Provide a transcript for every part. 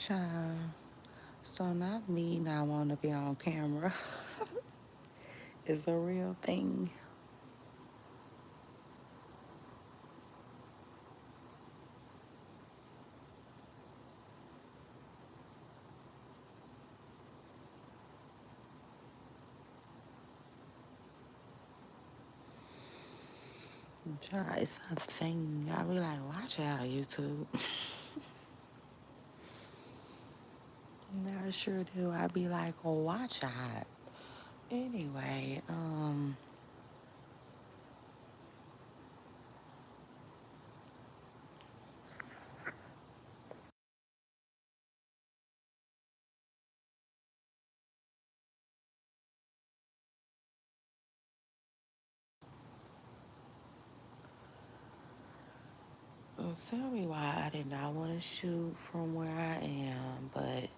Child. So not me not want to be on camera is a real thing. Child, it's a thing. I be like, watch out, YouTube. I sure do. I be like, watch out. Anyway, tell me why I did not want to shoot from where I am, but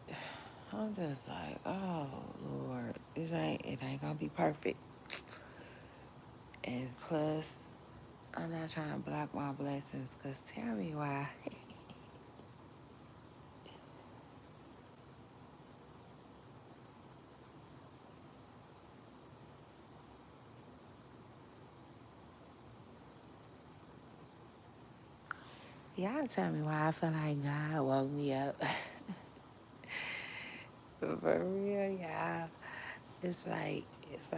I'm just like, oh Lord, it ain't gonna be perfect. And plus, I'm not trying to block my blessings, cause tell me why. Y'all tell me why I feel like God woke me up. For real, y'all. It's like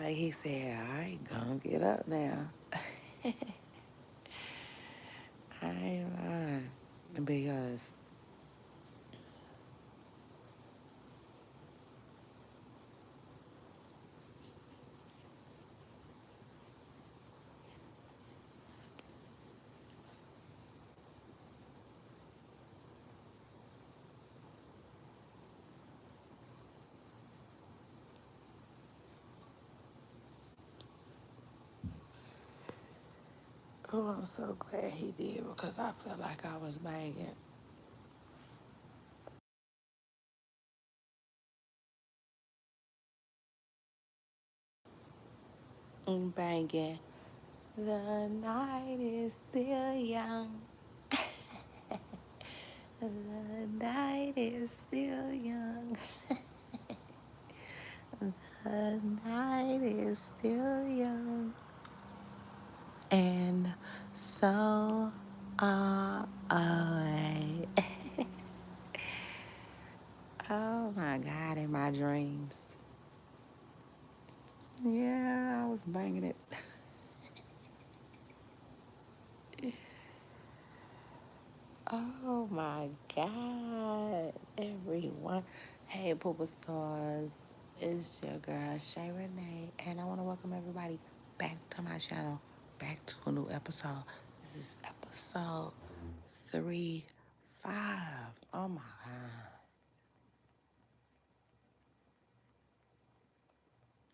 he said, all right, gonna get up now. I ain't lying. Because oh, I'm so glad he did because I felt like I was banging. Banging. The night is still young. The night is still young. The night is still young. And so away. Oh my God, in my dreams. Yeah, I was banging it. Oh my God, everyone. Hey, Poopa Stars. It's your girl, Shay Renee, and I want to welcome everybody back to my channel, back to a new episode. This is episode 3-5. Oh my God.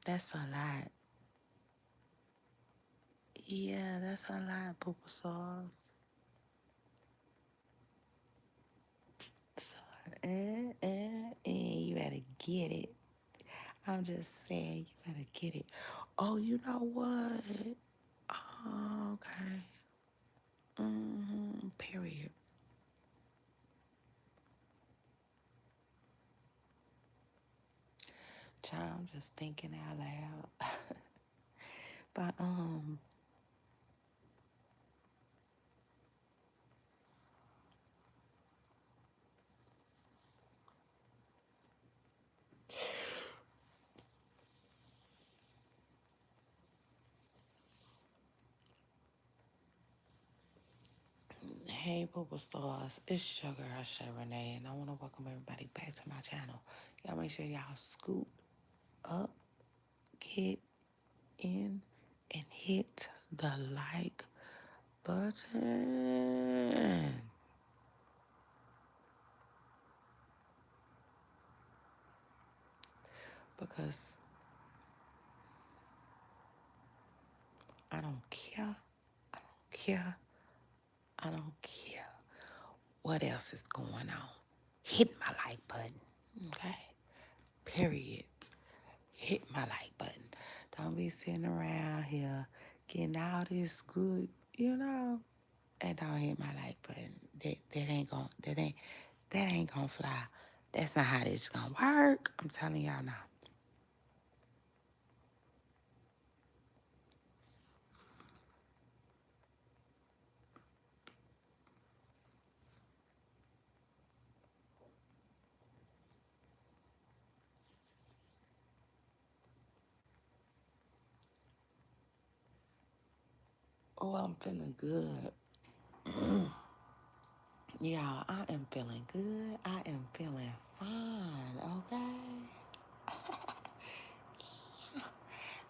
That's a lot. Yeah, that's a lot, Poopa Stars. So, you better get it. I'm just saying, you better get it. Oh, you know what? Oh, okay. Period. Child, I'm just thinking out loud. But hey, Poopa Stars, it's your girl Shay Renee, and I want to welcome everybody back to my channel. Y'all make sure y'all scoot up, get in, and hit the like button because I don't care. I don't care. I don't care what else is going on. Hit my like button, okay? Period. Hit my like button. Don't be sitting around here getting all this good, and don't hit my like button. That ain't gonna fly. That's not how this gonna work. I'm telling y'all now. Oh, I'm feeling good. Y'all, I am feeling good. I am feeling fine, okay?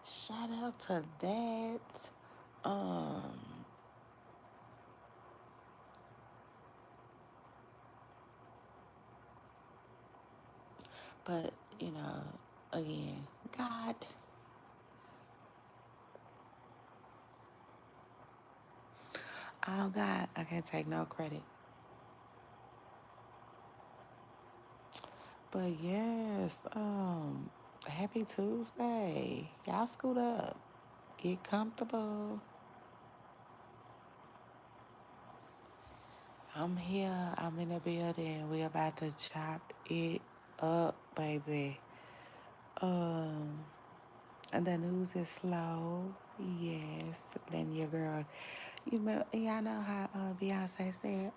Shout out to that. Um, but again, God, oh God, I can't take no credit. But yes, happy Tuesday. Y'all scoot up. Get comfortable. I'm here. I'm in the building. We about to chop it up, baby. Um, and the news is slow. Yes. Then your girl, y'all know how Beyonce said,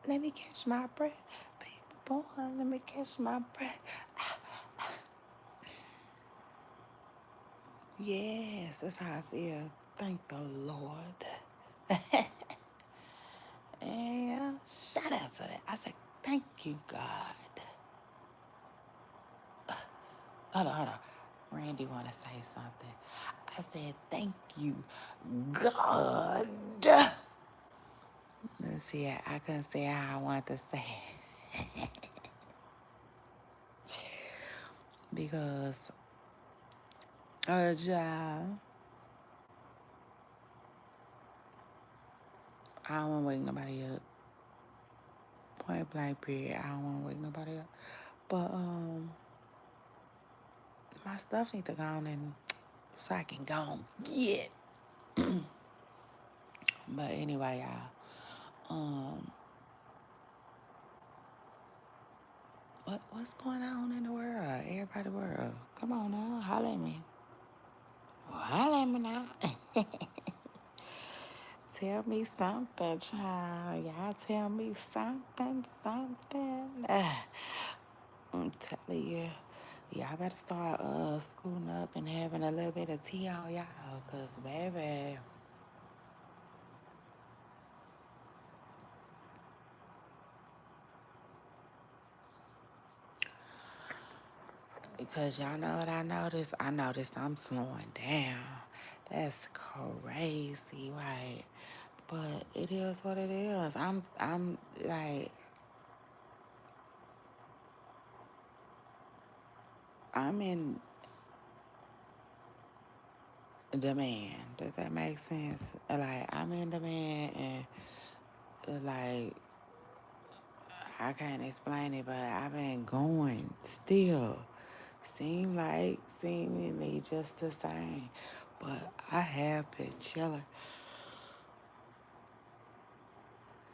"Let me catch my breath, baby boy. Let me catch my breath." Yes, that's how I feel. Thank the Lord. And shout out to that. I said, thank you, God. Hold on. Randy want to say something. I said, thank you, God. Let's see, I couldn't say how I wanted to say it. Because, child, I don't want to wake nobody up. Point blank period. I don't want to wake nobody up. But, my stuff need to go on and so I can go and get. But anyway, y'all, what's going on in the world? Everybody world. Come on now, holla at me. Holla at me now. Tell me something, child. Y'all tell me something. I'm telling you. Y'all better start schooling up and having a little bit of tea on y'all. Cause baby, because y'all know what I noticed? I noticed I'm slowing down. That's crazy, right? But it is what it is. I'm like I'm in demand. Does that make sense? Like I'm in demand and like I can't explain it, but I've been going still. Seemingly just the same. But I have been chilling.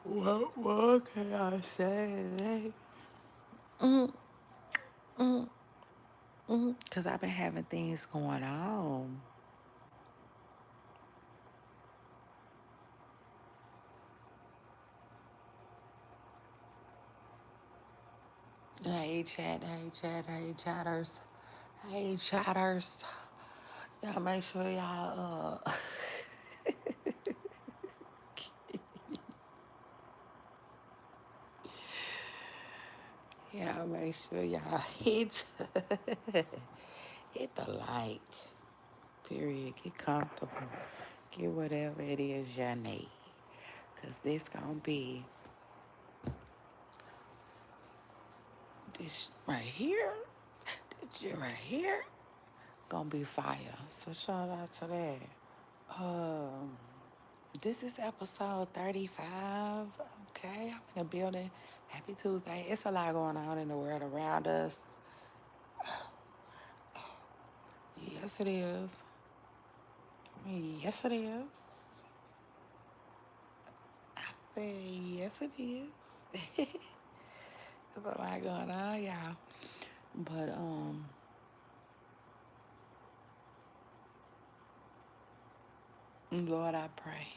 What more can I say? Mm, mm, Cause I've been having things going on. Hey chatters. Hey chatters. Y'all make sure y'all y'all make sure y'all hit the like. Period. Get comfortable. Get whatever it is you need. Cause this gonna be this right here. This shit right here gonna be fire. So shout out to that. Um this is episode 35. Okay, I'm in the building. Happy Tuesday. It's a lot going on in the world around us. Yes, it is. Yes, it is. I say yes, it is. There's a lot going on, y'all. But Lord, I pray.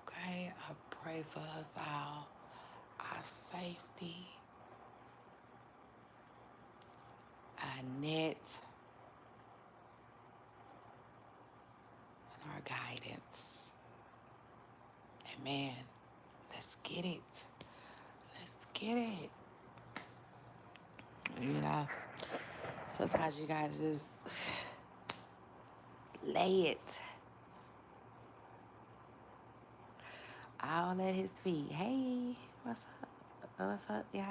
Okay, I pray for us all, our safety, our net, and our guidance. Amen. Let's get it. Let's get it. You know, sometimes you gotta just lay it all at his feet. Hey, what's up? What's up, y'all?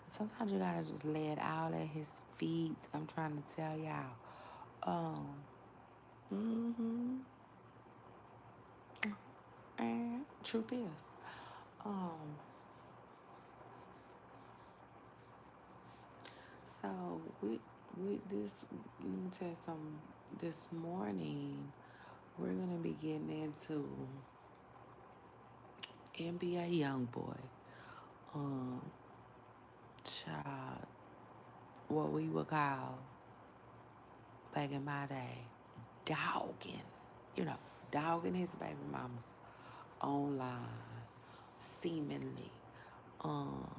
Sometimes you gotta just lay it all at his feet. I'm trying to tell y'all. Mm-hmm. And truth is, um, so we this let me tell you something. This morning we're gonna be getting into NBA YoungBoy. Um, child, what we would call back in my day, dogging. You know, dogging his baby mamas online, seemingly. Um,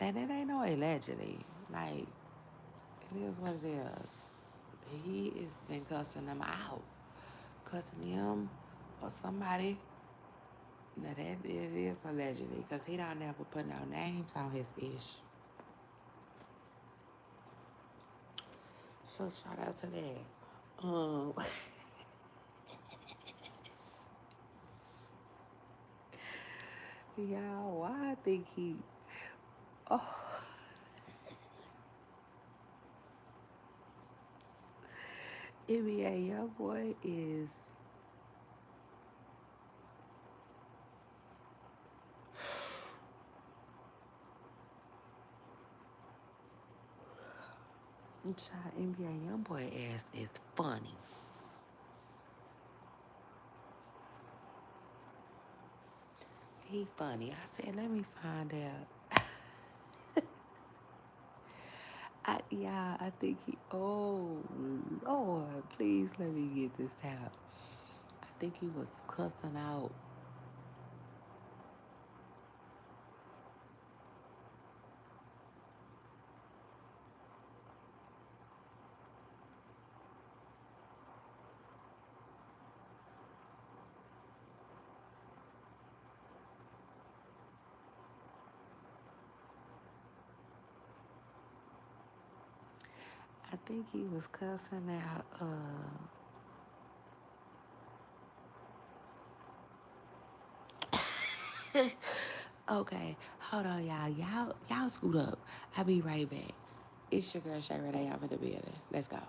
and it ain't no allegedly. Like, it is what it is. He has been cussing them out. Cussing him or somebody. Now that it is allegedly, because he don't never put no names on his ish. So shout out to that. Y'all, why I think he oh NBA young boy is child NBA young boy ass is funny. He funny. I said, let me find out. I think he. Oh Lord, please let me get this out. I think he was cussing out. I think he was cussing out. Okay, hold on, y'all. Y'all scoot up. I'll be right back. It's your girl Shay Renee. I'm in the building. Let's go.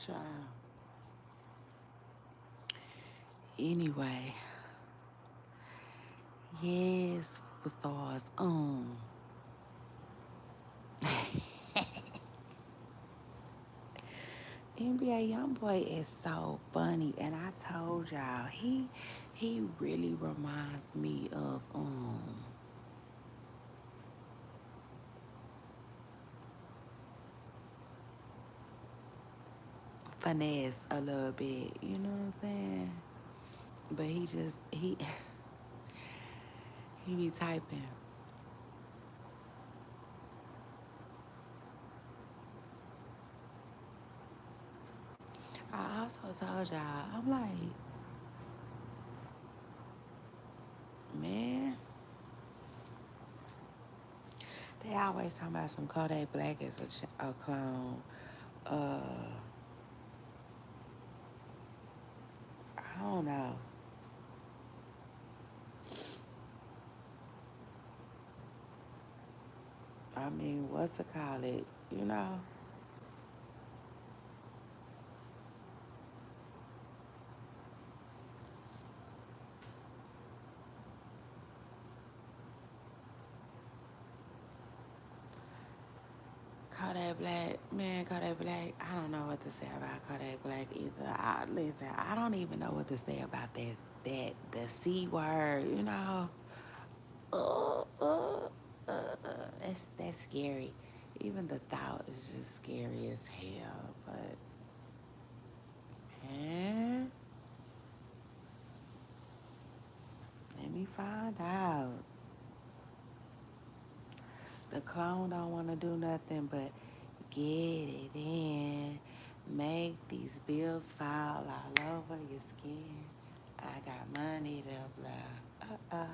Child. Anyway, yes, superstars. NBA YoungBoy is so funny, and I told y'all he really reminds me of finesse a little bit. You know what I'm saying? But he be typing. I also told y'all, I'm like, man, they always talking about some Kodak Black as a clone. Uh, I don't know. I mean, what's to call it? You know, Kodak Black, man, Kodak Black. I don't know what to say about Kodak Black either. Listen, I don't even know what to say about the C word. You know, uh, uh, that's scary. Even the thought is just scary as hell. But man, let me find out. The clone don't want to do nothing but get it in. Make these bills fall all over your skin. I got money to blow. Oh.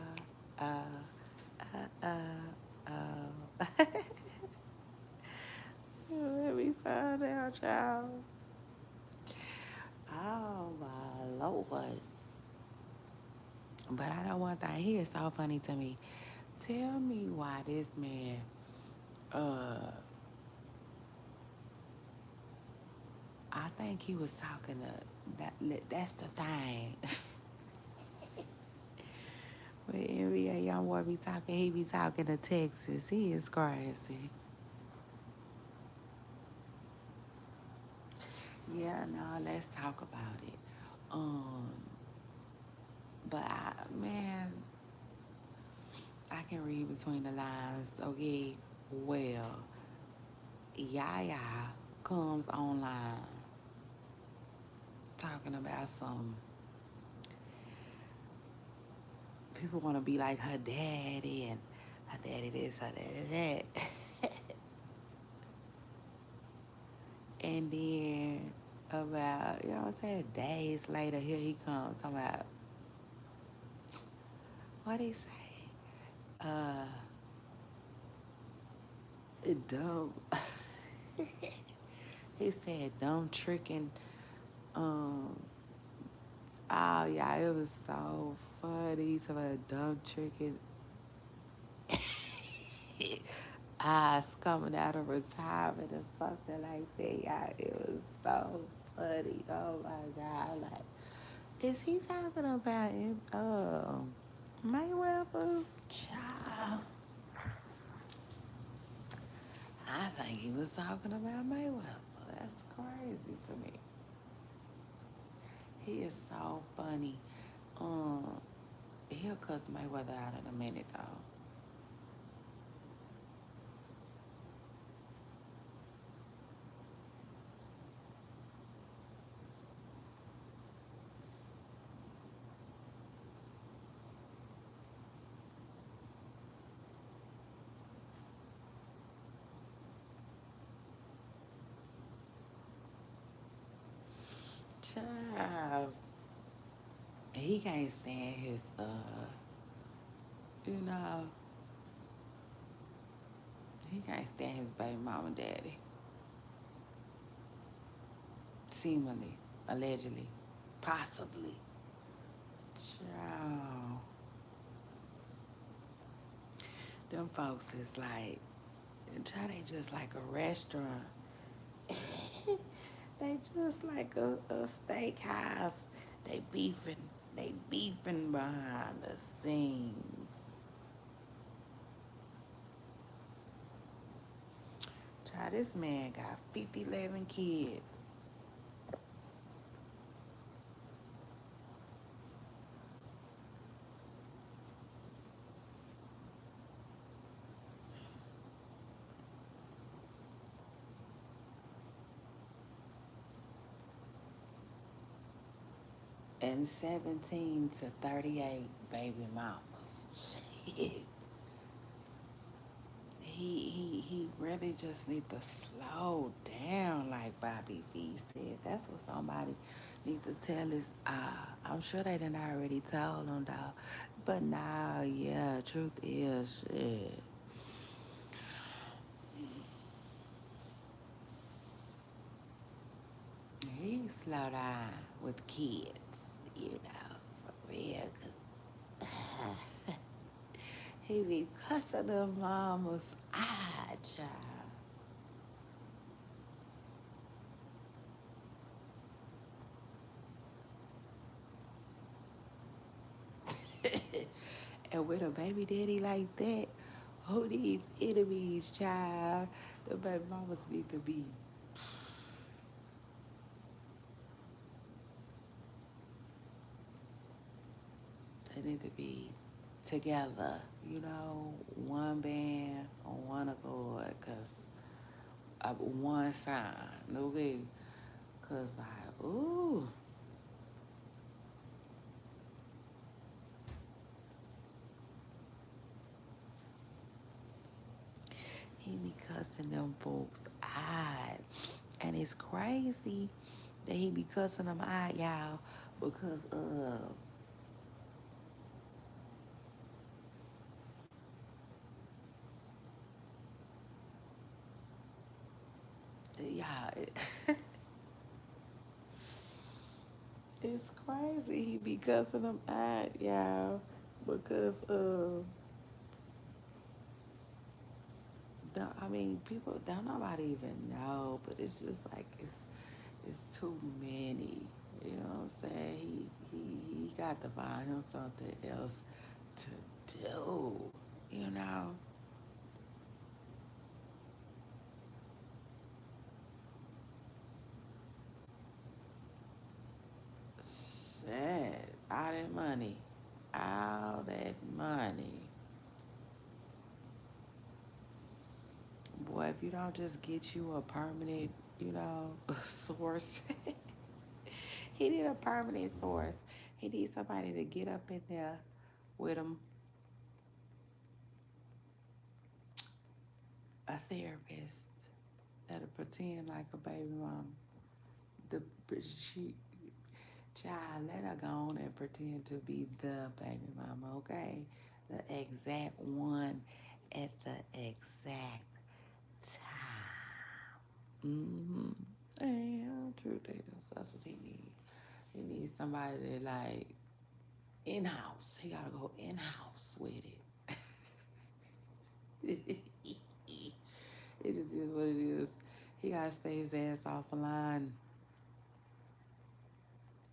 Let me find out, y'all. Oh my lord. But I know one thing. He is so funny to me. Tell me why this man, uh, I think he was talking to that's the thing. When NBA young boy be talking, he be talking to Texas. He is crazy. Yeah, no, let's talk about it. Um, but man, I can read between the lines. Okay, well, Yaya comes online talking about some people want to be like her daddy and her daddy this, her daddy that. And then about, you know what I'm saying, days later, here he comes talking about, what he say? Uh, dumb. He said dumb tricking. Um, oh yeah, it was so funny. Talking about dumb tricking. Eyes coming out of retirement or something like that. Yeah, it was so funny. Oh my god, like, is he talking about him? Mayweather? Child. I think he was talking about Mayweather. That's crazy to me. He is so funny. Um, he'll cuss Mayweather out in a minute though. Child. He can't stand his you know, he can't stand his baby mama and daddy. Seemingly, allegedly, possibly. Child. Them folks is like, child, they just like a restaurant. They just like a steakhouse. They beefing. They beefing behind the scenes. Child, this man got 50, 11 kids. And 17 to 38 baby mamas. Shit. He really just need to slow down, like Bobby V said. That's what somebody need to tell his. I'm sure they done already told him though, but now, yeah, truth is, shit. He slow down with kids, for real, 'cause he be cussing them mamas. Child. And with a baby daddy like that, who needs enemies, child? The baby mamas need to be, they need to be together, one band on one accord, cause one sign, okay? Cause like, ooh, he be cussing them folks out, and it's crazy that he be cussing them out, y'all, because yeah, it's crazy. He be cussing them out, y'all, because I mean, people don't nobody even know, but it's just like it's too many. You know what I'm saying? He got to find him something else to do. You know, shit, all that money, all that money. Boy, if you don't just get you a permanent, source, he need a permanent source. He needs somebody to get up in there with him, a therapist that'll pretend like a baby mom. The she child, let her go on and pretend to be the baby mama, okay? The exact one at the exact time. Mm-hmm. And truth is, that's what he needs. He needs somebody that like in house. He gotta go in house with it. It just is what it is. He gotta stay his ass off the line.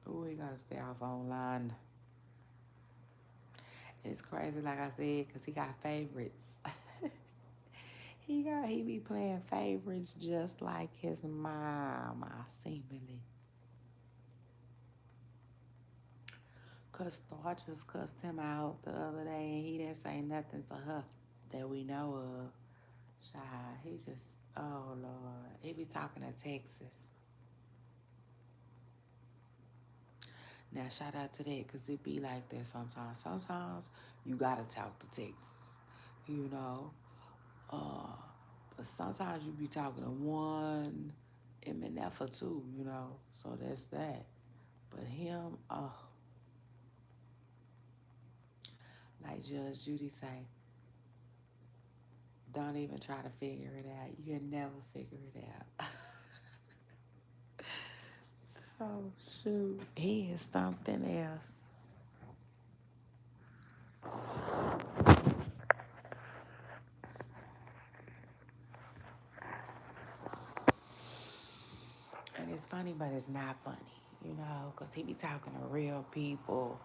Oh, he gotta stay off online. And it's crazy, like I said, because he got favorites. He be playing favorites just like his mama, seemingly. Cause Star just cussed him out the other day, and he didn't say nothing to her that we know of. Child, he just, oh Lord, he be talking to Texas. Now, shout out to that, because it be like that sometimes. Sometimes you gotta talk to Texas, you know. Uh, but sometimes you be talking to one, and for two, So that's that. But him, oh, like Judge Judy say, don't even try to figure it out. You'll never figure it out. Oh shoot, he is something else. And it's funny, but it's not funny, you know, because he be talking to real people,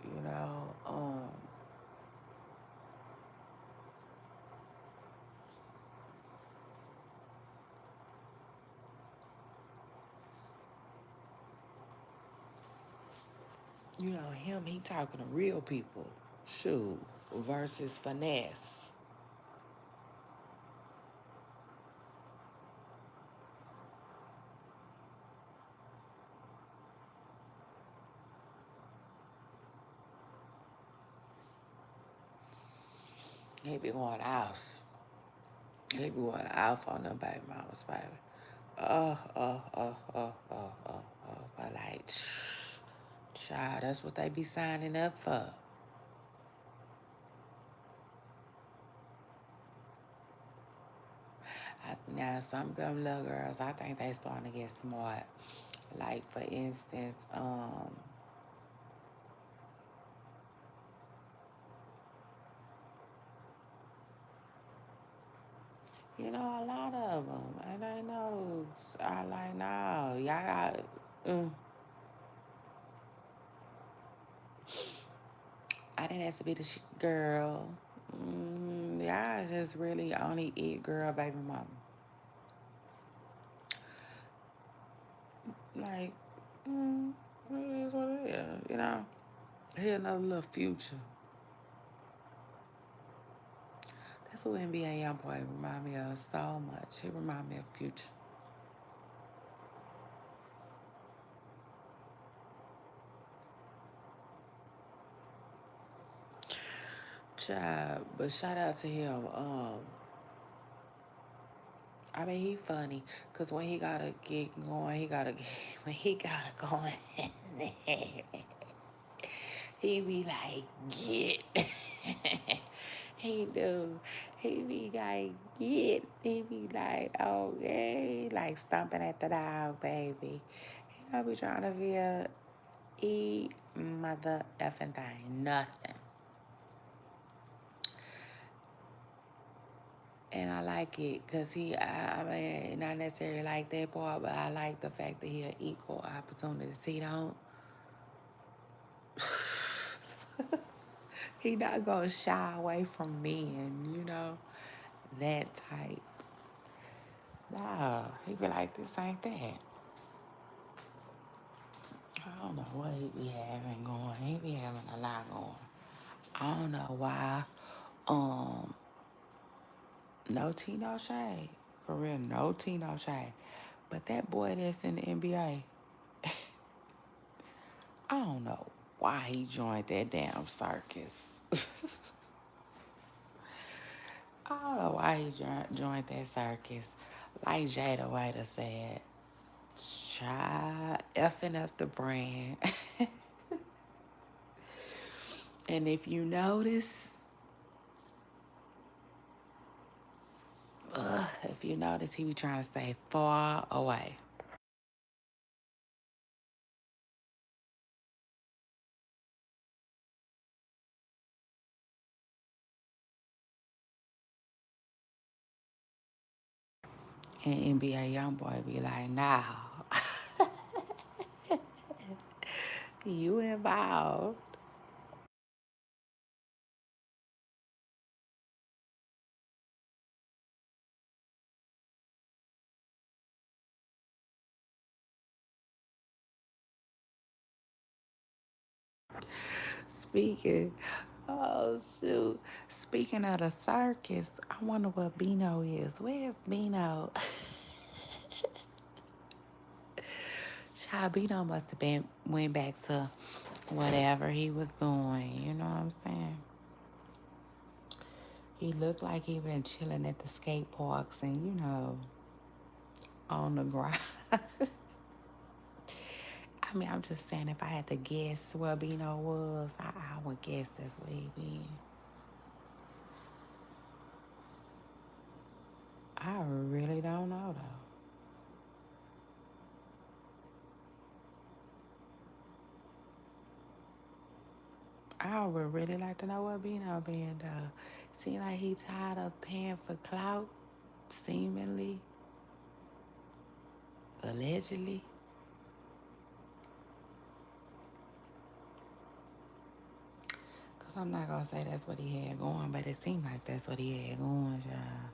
you know. You know, him, he talking to real people. Shoot, versus finesse. He be going off. He be going off on them baby mamas, baby. But like, child, that's what they be signing up for. Now, some of them little girls, I think they starting to get smart. Like, for instance, you know, a lot of them. And I know, I like, no, y'all got, I didn't ask to be the girl. Y'all just really only eat girl baby mama. Like, it is what it is, you know? Here's another little future. That's what NBA Youngboy remind me of so much. He remind me of Future. Child, but shout out to him. I mean, he funny, cause when he gotta get going, he gotta get, when he gotta going, he be like, get. He do. He be like, get. He be like, okay, like stomping at the dog, baby. He gonna be trying to be a E mother effing thing, nothing. And I like it because I mean, not necessarily like that part, but I like the fact that he an equal opportunity. He don't, he not gonna shy away from men, you know, that type. Nah, he be like, this ain't that. I don't know what he be having going. He be having a lot going. I don't know why. Um, no tea, no shade. For real, no tea, no shade. But that boy that's in the NBA, I don't know why he joined that damn circus. I don't know why he joined that circus. Like Jada Waiter said, try effing up the brand. And if you notice, he be trying to stay far away. And NBA Youngboy be like, nah, you involved. Speaking, oh shoot. Speaking of the circus, I wonder what Bino is. Where's Bino? Child, Bino must have been went back to whatever he was doing. You know what I'm saying? He looked like he been chilling at the skate parks and on the ground. I mean, I'm just saying, if I had to guess where Bino was, I would guess that's where he been. I really don't know though. I would really like to know what Bino been though. Seem like he tired of paying for clout, seemingly, allegedly. I'm not gonna say that's what he had going, but it seemed like that's what he had going, child.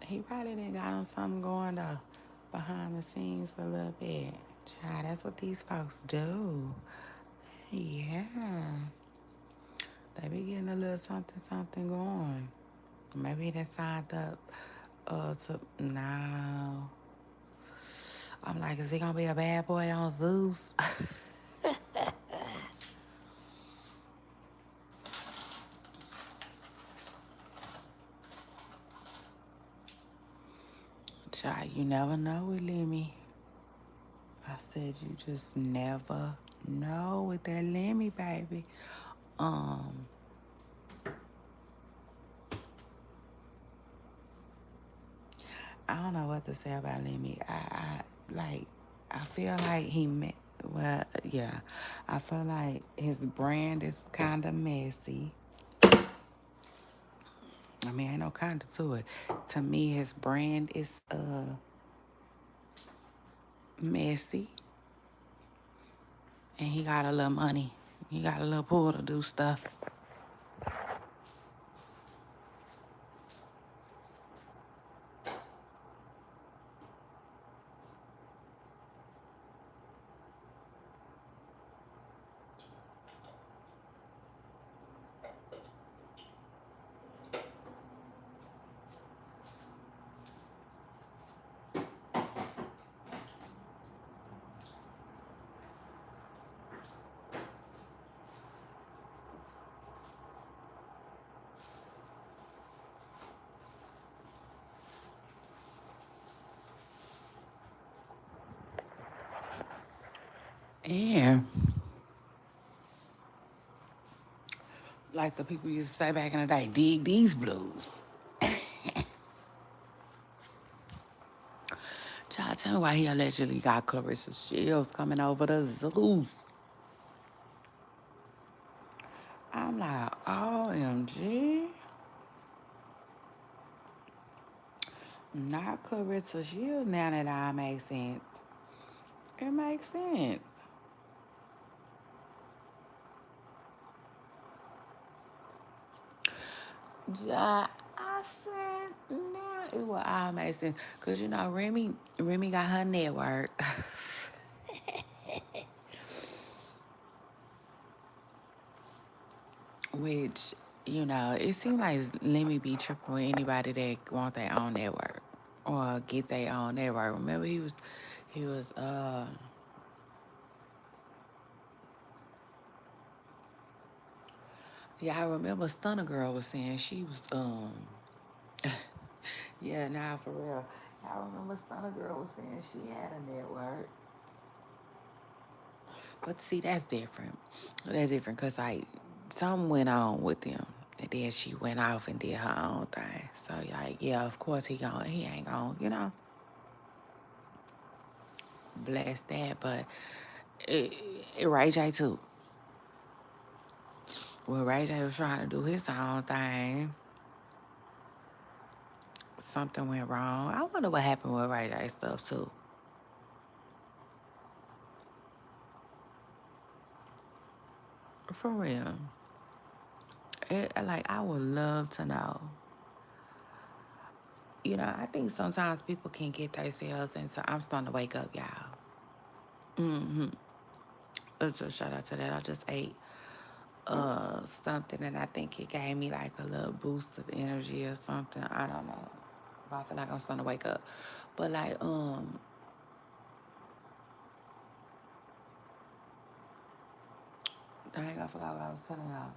He probably done got him something going though, behind the scenes a little bit. Child, that's what these folks do. Yeah. They be getting a little something, something going. Maybe they signed up to, no. I'm like, is he gonna be a bad boy on Zeus? Child, you never know with Lemmy. I said you just never know with that Lemmy, baby. Um, I don't know what to say about Lemmy. I feel like he met. Well, yeah, I feel like his brand is kind of messy. I mean, ain't no kind to it. To me, his brand is messy, and he got a little money. He got a little pull to do stuff. And like the people used to say back in the day, dig these blues. Child, tell me why he allegedly got Clarissa Shields coming over to Zeus. I'm like, OMG. Not Clarissa Shields now that all makes sense. It makes sense. I said, now it will all make sense. Because, you know, Remy got her network. Which, you know, it seems like let me be tripping with anybody that want their own network or get their own network. Remember he was yeah, I remember Stunner Girl was saying she was yeah, nah, for real. I remember Stunner Girl was saying she had a network. But see, that's different. That's different because, like, something went on with them. And then she went off and did her own thing. So, like, yeah, of course he ain't gonna, bless that. But Ray J, too. When Ray J was trying to do his own thing, something went wrong. I wonder what happened with Ray J stuff, too. For real. Like, I would love to know. You know, I think sometimes people can get themselves into, I'm starting to wake up, y'all. Mm-hmm. Let's just shout out to that. I just ate something and I think it gave me like a little boost of energy or something. I don't know. But I feel like I'm starting to wake up. But like, dang, I forgot what I was telling y'all.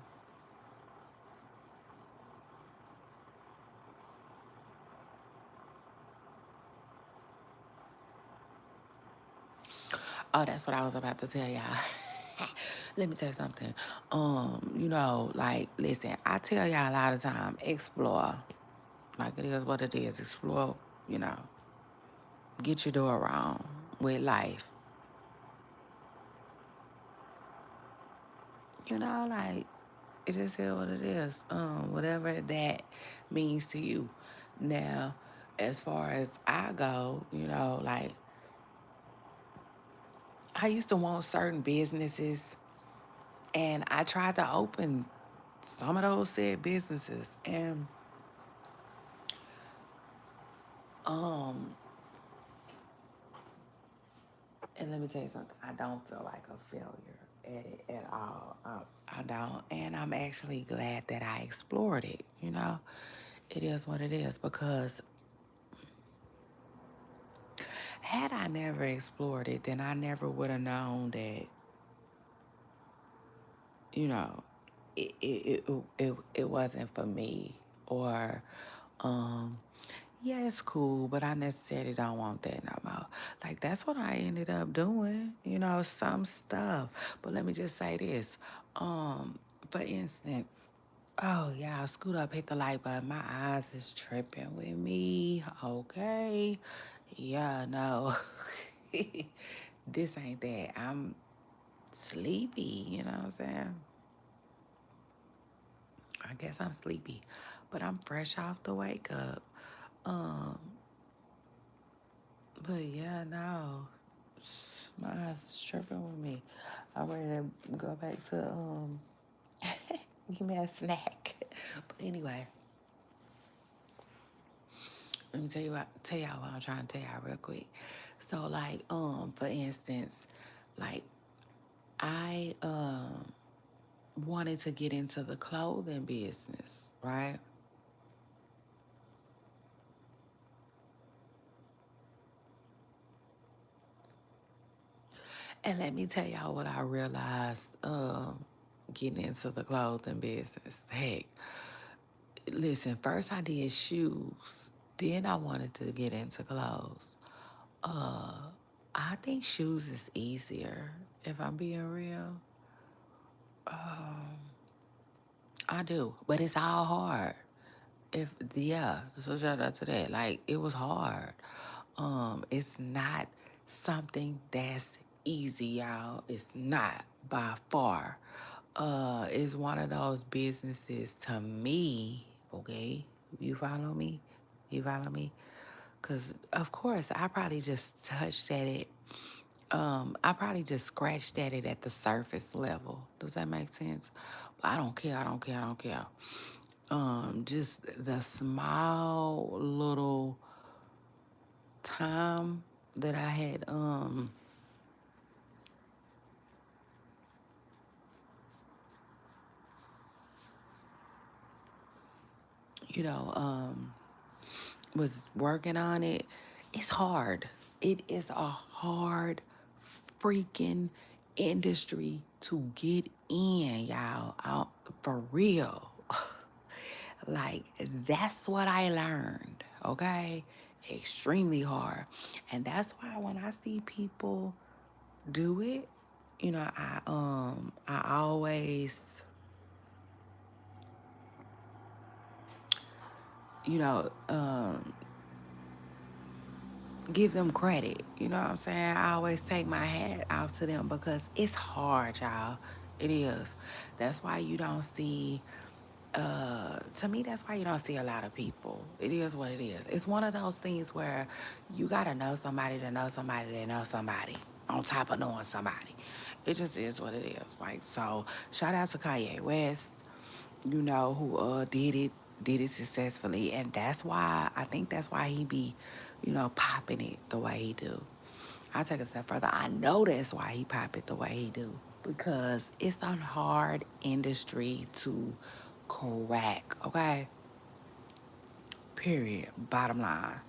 Oh, that's what I was about to tell y'all. Let me tell you something. You know, like, listen, I tell y'all a lot of time, explore. Like it is what it is. Explore, you know. Get your door around with life. You know, like it is here what it is. Whatever that means to you. Now, as far as I go, you know, like I used to want certain businesses, and I tried to open some of those said businesses, um and let me tell you something, I don't feel like a failure at it at all. I don't, and I'm actually glad that I explored it. It is what it is, because had I never explored it, then I never would have known that, you know, it wasn't for me. Or, um, yeah, it's cool, but I necessarily don't want that no more. Like, that's what I ended up doing, some stuff. But let me just say this. For instance, oh yeah, scoot up, hit the light button. My eyes is tripping with me. Okay. Yeah, no. This ain't that. I'm sleepy, you know what I'm saying? I guess I'm sleepy, but I'm fresh off the wake up. Um, but yeah, no, my eyes is tripping with me. I'm ready to go back to give me a snack. But anyway, let me tell y'all what I'm trying to tell y'all real quick. So like, for instance, like I wanted to get into the clothing business, right? And let me tell y'all what I realized getting into the clothing business. Heck, listen, first I did shoes, then I wanted to get into clothes. Uh, I think shoes is easier, if I'm being real. Um, I do, but it's all hard. Yeah, so shout out to that. Like, it was hard. It's not something that's easy, y'all. It's not by far. It's one of those businesses to me, okay? You follow me? You follow me? Cause of course I probably just touched at it. I probably just scratched at it at the surface level. Does that make sense? But I don't care, I don't care, I don't care. Just the small little time that I had, you know, um, was working on it. It's hard. It is a hard freaking industry to get in, y'all. For real. Like, that's what I learned, okay? Extremely hard. And that's why when I see people do it, I always, you know, um give them credit. You know what I'm saying? I always take my hat off to them because it's hard, y'all. It is. That's why you don't see to me, that's why you don't see a lot of people. It is what it is. It's one of those things where you gotta know somebody to know somebody to know somebody on top of knowing somebody. It just is what it is. Like, so shout out to Kanye West, who did it successfully. And that's why I think that's why he be, popping it the way he do. I'll take a step further. I know that's why he pop it the way he do. Because it's a hard industry to crack, okay? Period. Bottom line.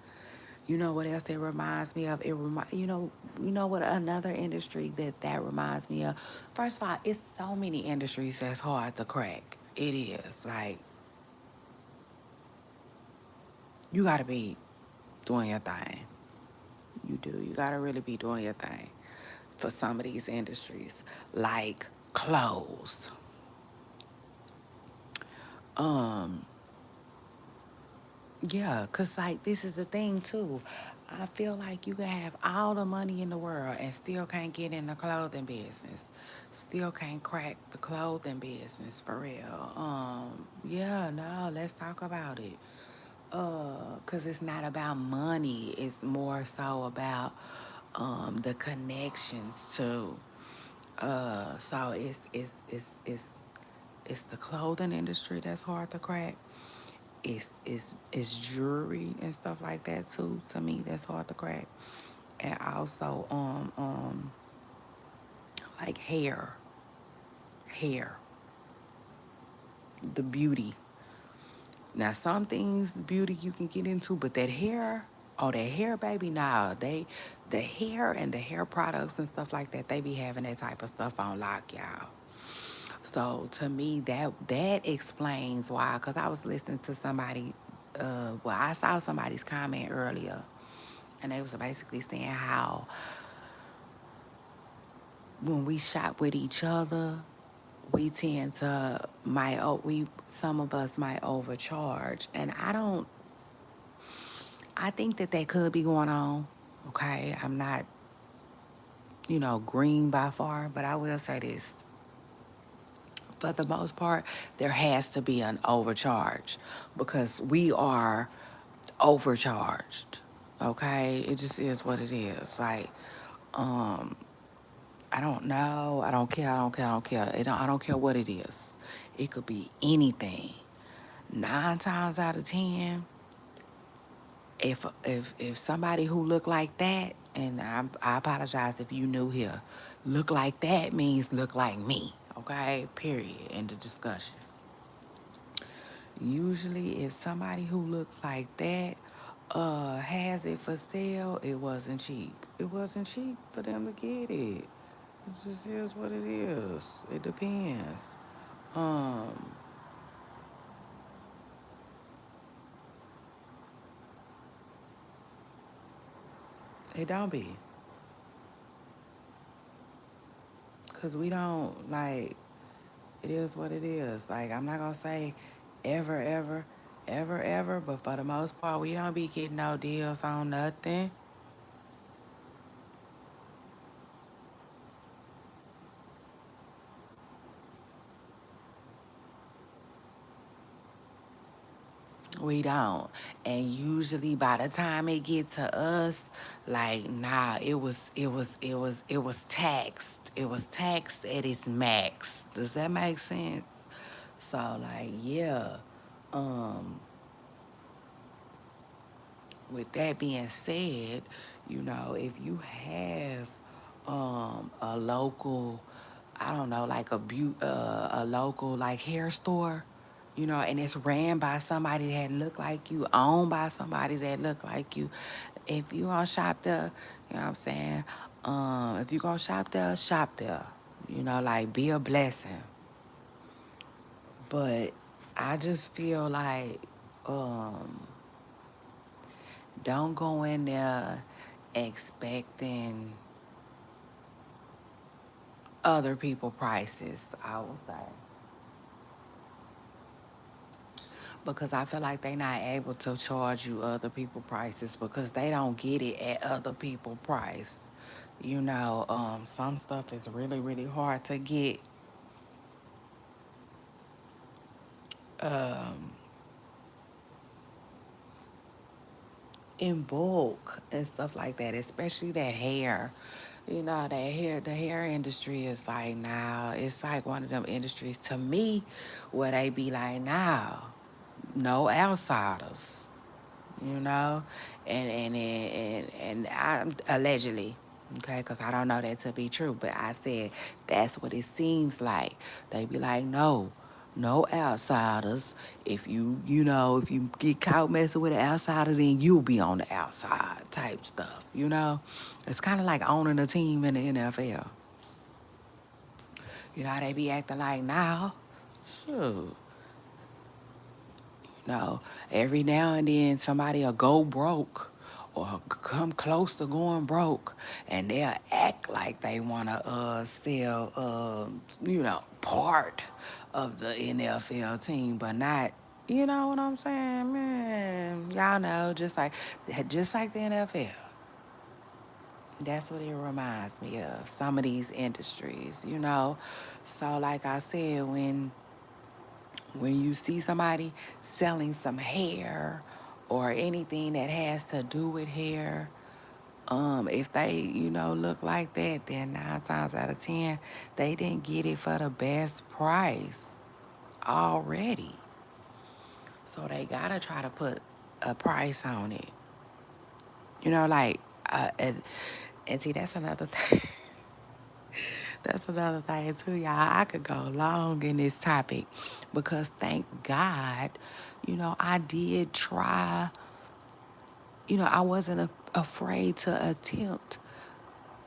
You know what else it reminds me of? You know what another industry that reminds me of? First of all, it's so many industries that's hard to crack. It is. Like, you gotta be doing your thing. You do. You gotta really be doing your thing for some of these industries, like clothes. Um, yeah, cause like this is the thing too. I feel like you can have all the money in the world and still can't get in the clothing business. Still can't crack the clothing business for real. Yeah, no, let's talk about it. Cause it's not about money. It's more so about the connections to. So it's the clothing industry that's hard to crack. It's jewelry and stuff like that too. To me, that's hard to crack. And also like hair, the beauty. Now some things beauty you can get into, but that hair, oh that hair baby, nah, the hair and the hair products and stuff like that, they be having that type of stuff on lock, y'all. So to me, that explains why. Cause I was listening to somebody, well, I saw somebody's comment earlier, and they was basically saying how when we shop with each other, we tend to might we some of us might overcharge, and I think that could be going on. Okay, I'm not green by far, but I will say this: for the most part, there has to be an overcharge because we are overcharged. Okay, it just is what it is. Like, um, I don't know. I don't care. I don't care. I don't care. I don't care what it is. It could be anything. 9 times out of 10, if somebody who look like that, and I apologize if you new here, look like that means look like me. Okay, period. End of discussion. Usually, if somebody who looked like that has it for sale, it wasn't cheap. It wasn't cheap for them to get it. It just is what it is. It depends. Um, it don't be, cause we don't like. It is what it is. Like I'm not gonna say ever, ever, ever, ever, but for the most part, we don't be getting no deals on nothing. We don't. And usually by the time it get to us, like nah, it was taxed. It was taxed at its max. Does that make sense? So like yeah. Um with that being said, if you have a local, I don't know, like a local like hair store, and it's ran by somebody that look like you, owned by somebody that look like you. If you gonna shop there, you know what I'm saying? If you gonna shop there, shop there. Like be a blessing. But I just feel like um don't go in there expecting other people prices, I would say. Because I feel like they not able to charge you other people prices because they don't get it at other people price. Some stuff is really, really hard to get um, in bulk and stuff like that, especially that hair. The hair industry is like now, it's like one of them industries to me where they be like now, no outsiders, you know, and I allegedly, okay, because I don't know that to be true, but I said that's what it seems like. They be like, no, no outsiders. If you get caught messing with an outsider, then you'll be on the outside type stuff. It's kind of like owning a team in the NFL. How they be acting like now. Shoot. No, every now and then somebody'll go broke or come close to going broke, and they'll act like they wanna sell part of the NFL team, but not. You know what I'm saying, man? Y'all know, just like the NFL. That's what it reminds me of. Some of these industries. So, like I said, when you see somebody selling some hair or anything that has to do with hair, If they, look like that, then 9 times out of 10, they didn't get it for the best price already. So they gotta try to put a price on it. Like, and see, that's another thing. That's another thing too, y'all. I could go long in this topic because thank God, I did try. I wasn't afraid to attempt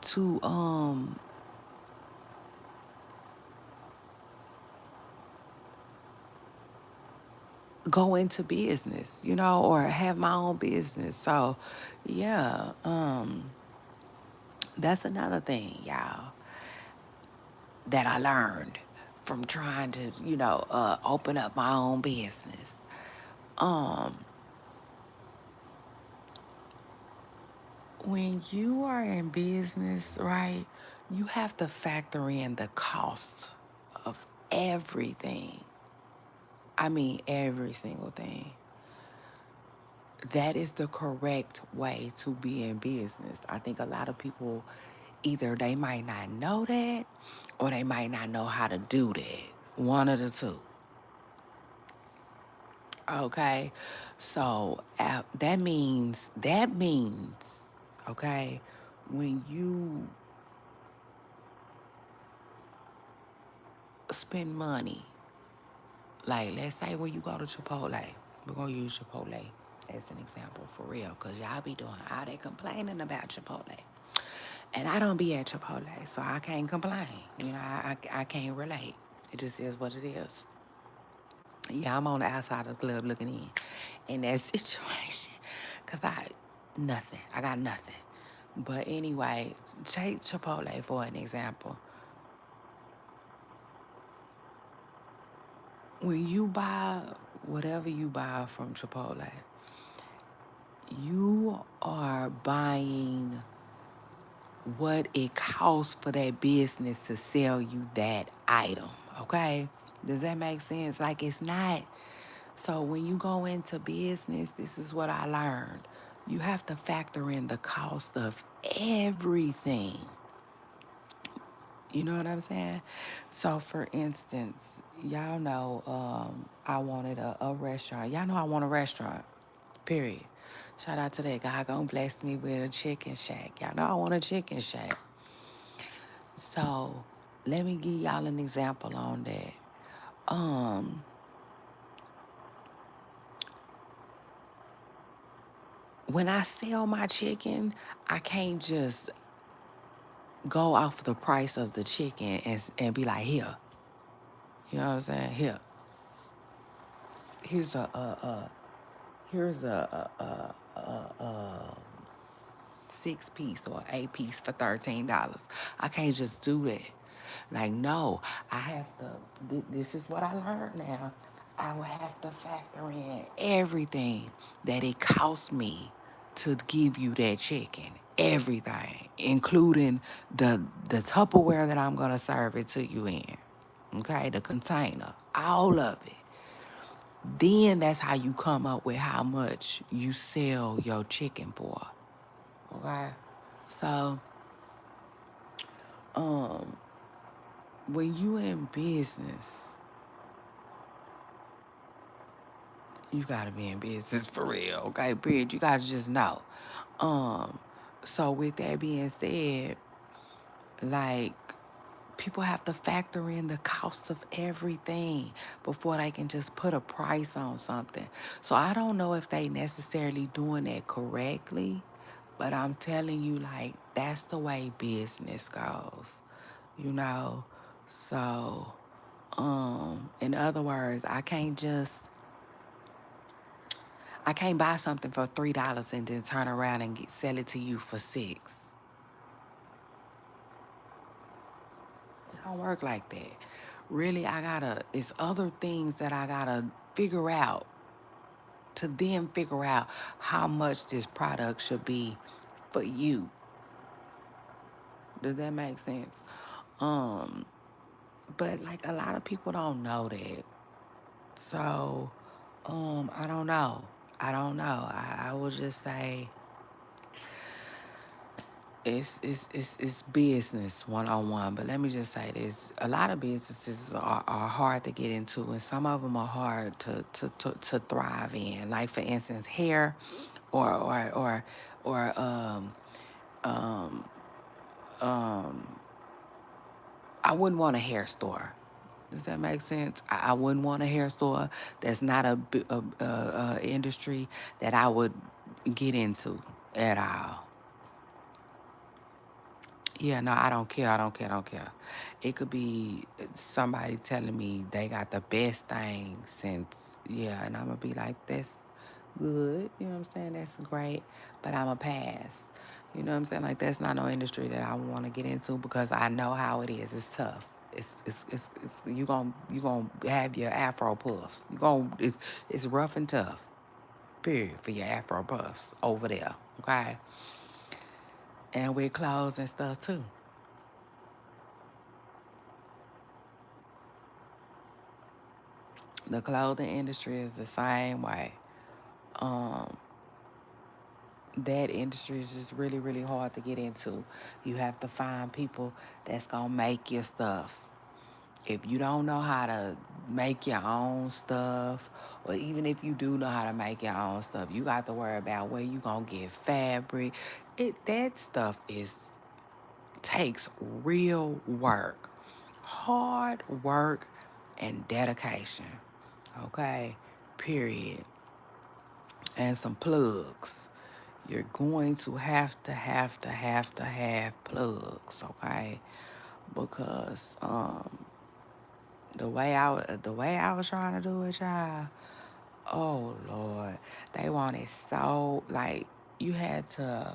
to go into business, or have my own business. So, yeah, that's another thing, y'all, that I learned from trying to, open up my own business. Um, when you are in business, right, you have to factor in the cost of everything. I mean, every single thing. That is the correct way to be in business. I think a lot of people, either they might not know that or they might not know how to do that. One of the two. Okay? So that means, okay, when you spend money, like let's say when you go to Chipotle, we're gonna use Chipotle as an example for real, because y'all be doing all that complaining about Chipotle. And I don't be at Chipotle, so I can't complain. I can't relate. It just is what it is. Yeah, I'm on the outside of the club looking in that situation. Because nothing. I got nothing. But anyway, take Chipotle for an example. When you buy whatever you buy from Chipotle, you are buying what it costs for that business to sell you that item, okay? Does that make sense? Like, it's not. So when you go into business, this is what I learned. You have to factor in the cost of everything. You know what I'm saying? So for instance, y'all know I wanted a restaurant. Y'all know I want a restaurant. Period. Shout out to that guy gonna bless me with a chicken shack. Y'all know I want a chicken shack. So let me give y'all an example on that. Um, when I sell my chicken, I can't just go off the price of the chicken and be like, here, you know what I'm saying? Here's here's a 6 piece or 8 piece for $13. I can't just do that. Like, no, I have to. This is what I learned now. I will have to factor in everything that it costs me to give you that chicken. Everything, including the Tupperware that I'm gonna serve it to you in. Okay, the container, all of it. Then that's how you come up with how much you sell your chicken for. Okay, so um, when you in business, you gotta be in business for real, okay? Period. You gotta just know. Um, so with that being said, like people have to factor in the cost of everything before they can just put a price on something. So I don't know if they necessarily doing that correctly, but I'm telling you, like, that's the way business goes, you know? So, in other words, I can't buy something for $3 and then turn around and sell it to you for 6. It don't work like that. Really, it's other things that I gotta figure out to then figure out how much this product should be for you. Does that make sense? Um, but like a lot of people don't know that. So, I don't know. I don't know. I will just say it's business 101. But let me just say this: a lot of businesses are hard to get into, and some of them are hard to thrive in. Like for instance, hair, or or or or um um. I wouldn't want a hair store. Does that make sense? I wouldn't want a hair store. That's not a industry that I would get into at all. Yeah, no, I don't care. I don't care. I don't care. It could be somebody telling me they got the best thing since, yeah, and I'm going to be like, that's good. You know what I'm saying? That's great. But I'm a pass. You know what I'm saying? Like, that's not no industry that I want to get into because I know how it is. It's tough. It's you gonna have your afro puffs. It's rough and tough. Period for your afro puffs over there. Okay, and with clothes and stuff too. The clothing industry is the same way. Um, that industry is just really, really hard to get into. You have to find people that's gonna make your stuff. If you don't know how to make your own stuff, or even if you do know how to make your own stuff, you got to worry about where you gonna get fabric. That stuff is takes real work, hard work, and dedication. Okay, period. And some plugs. You're going to have plugs, okay? Because the way I was trying to do it, y'all. Oh Lord, they wanted so like you had to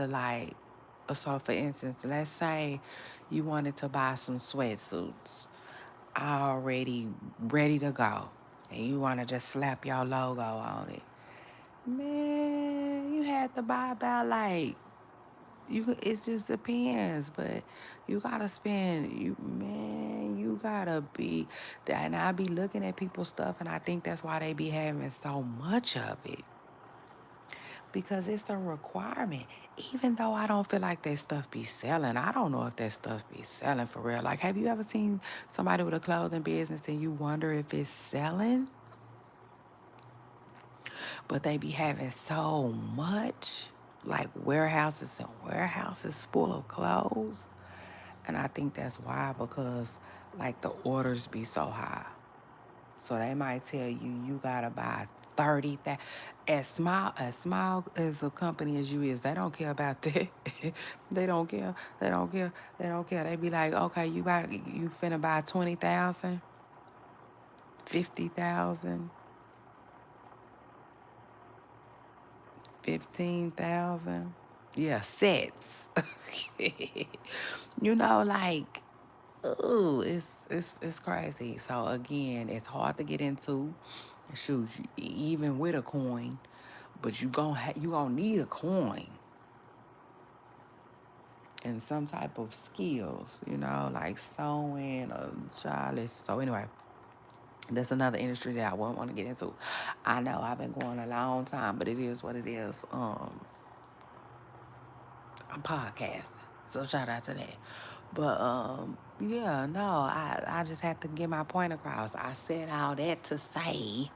like. So for instance, let's say you wanted to buy some sweatsuits already ready to go, and you want to just slap your logo on it. Man, you had to buy about like it just depends, but you gotta spend you gotta be and I be looking at people's stuff and I think that's why they be having so much of it. Because it's a requirement. Even though I don't feel like that stuff be selling, I don't know if that stuff be selling for real. Like, have you ever seen somebody with a clothing business and you wonder if it's selling? But they be having so much, like warehouses and warehouses full of clothes. And I think that's why, because like the orders be so high. So they might tell you gotta buy 30,000. As small as a company as you is, they don't care about that. They don't care. They don't care. They don't care. They be like, okay, you finna buy 20,000, 50,000, 15,000. Yeah, sets. Like, ooh, it's crazy. So again, it's hard to get into. Shoot, even with a coin, but you gonna need a coin and some type of skills, like sewing or childish. So anyway, that's another industry that I wouldn't want to get into. I know I've been going a long time, but it is what it is. I'm podcasting, so shout out to that. But yeah, no, I just had to get my point across. I said all that to say,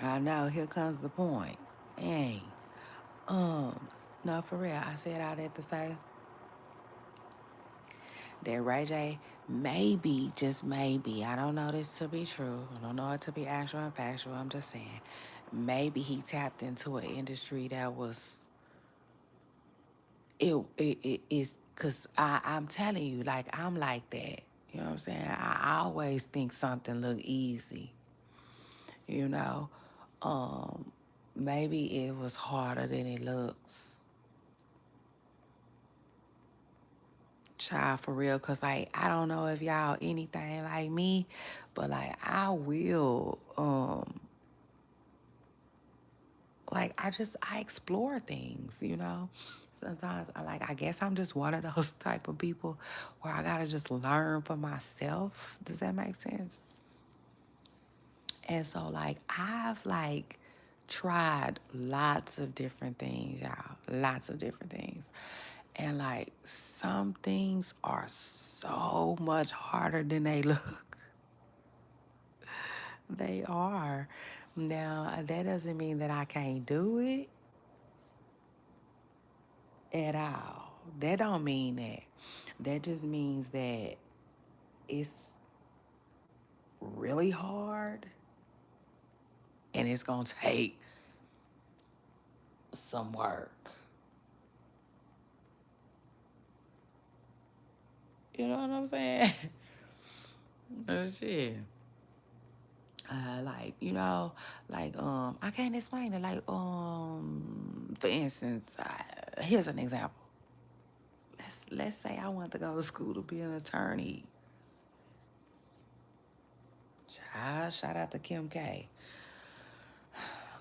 I know here comes the point. Hey, no, for real, I said all that to say that Ray J, maybe, just maybe, I don't know this to be true. I don't know it to be actual and factual. I'm just saying, maybe he tapped into an industry that was it is because I'm telling you, like I'm like that. You know what I'm saying? I always think something look easy. You know, um, maybe it was harder than it looks. Child, for real, cause like I don't know if y'all anything like me, but like I will like I explore things. Sometimes I guess I'm just one of those type of people where I gotta just learn for myself. Does that make sense? And so like I've like tried lots of different things, y'all. Lots of different things. And like some things are so much harder than they look. They are. Now, that doesn't mean that I can't do it at all. That don't mean that. That just means that it's really hard and it's going to take some work. You know what I'm saying? Shit. Like, I can't explain it. Like, for instance, here's an example. Let's say I want to go to school to be an attorney. Child, shout out to Kim K.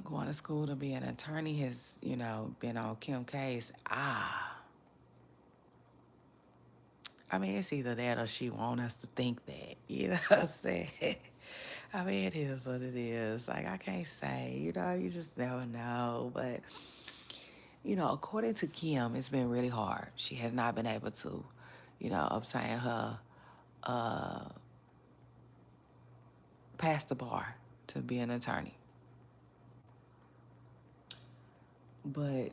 Going to school to be an attorney has, been on Kim K's. I mean, it's either that or she want us to think that. You know what I'm saying? I mean, it is what it is. Like, I can't say, you just never know. But, according to Kim, it's been really hard. She has not been able to, obtain her, pass the bar to be an attorney. But,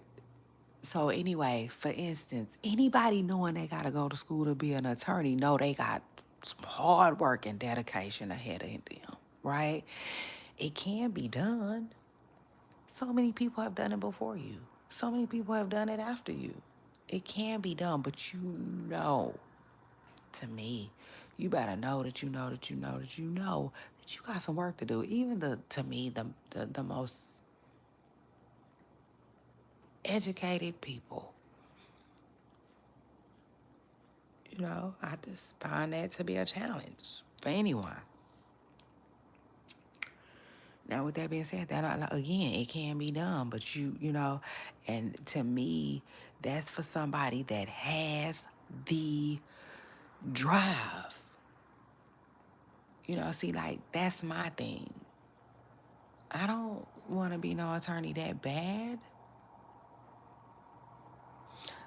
so anyway, for instance, anybody knowing they got to go to school to be an attorney know they got some hard work and dedication ahead of them, right? It can be done. So many people have done it before you. So many people have done it after you. It can be done, but to me, you better know that you know that you know that you know that you got some work to do. Even to me, the most educated people, I just find that to be a challenge for anyone. Now, with that being said, that again, it can be done, but and to me, that's for somebody that has the drive. See, like, that's my thing. I don't want to be no attorney that bad.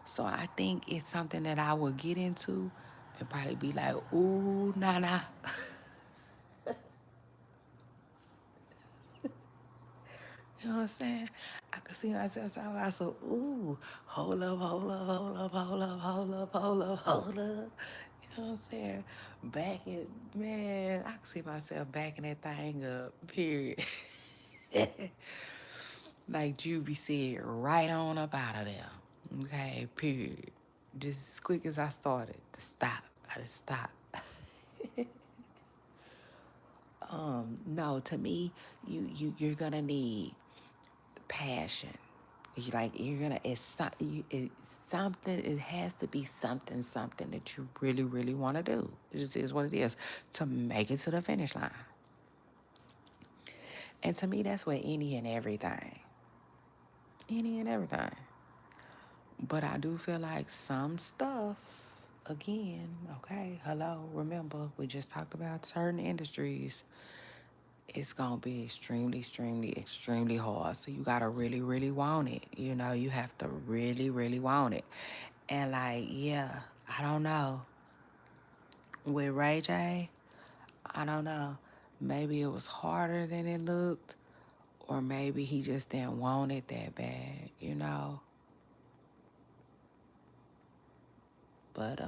So I think it's something that I will get into and probably be like, ooh, nah. You know what I'm saying? I could see myself talking about, so, ooh, hold up, hold up, hold up, hold up, hold up, hold up, hold up. You know what I'm saying? Man, I could see myself backing that thing up, period. Like Juvie said, right on up out of there. Okay, period. Just as quick as I started, to stop. I just stop. No, to me, you're gonna need passion. You're gonna it's something. It has to be something that you really really want to do. It just is what it is to make it to the finish line. And to me, that's with any and everything. But I do feel like some stuff, again, okay, hello, remember, we just talked about certain industries. It's going to be extremely, extremely, extremely hard. So you got to really, really want it. You have to really, really want it. And like, yeah, I don't know. With Ray J, I don't know. Maybe it was harder than it looked. Or maybe he just didn't want it that bad. But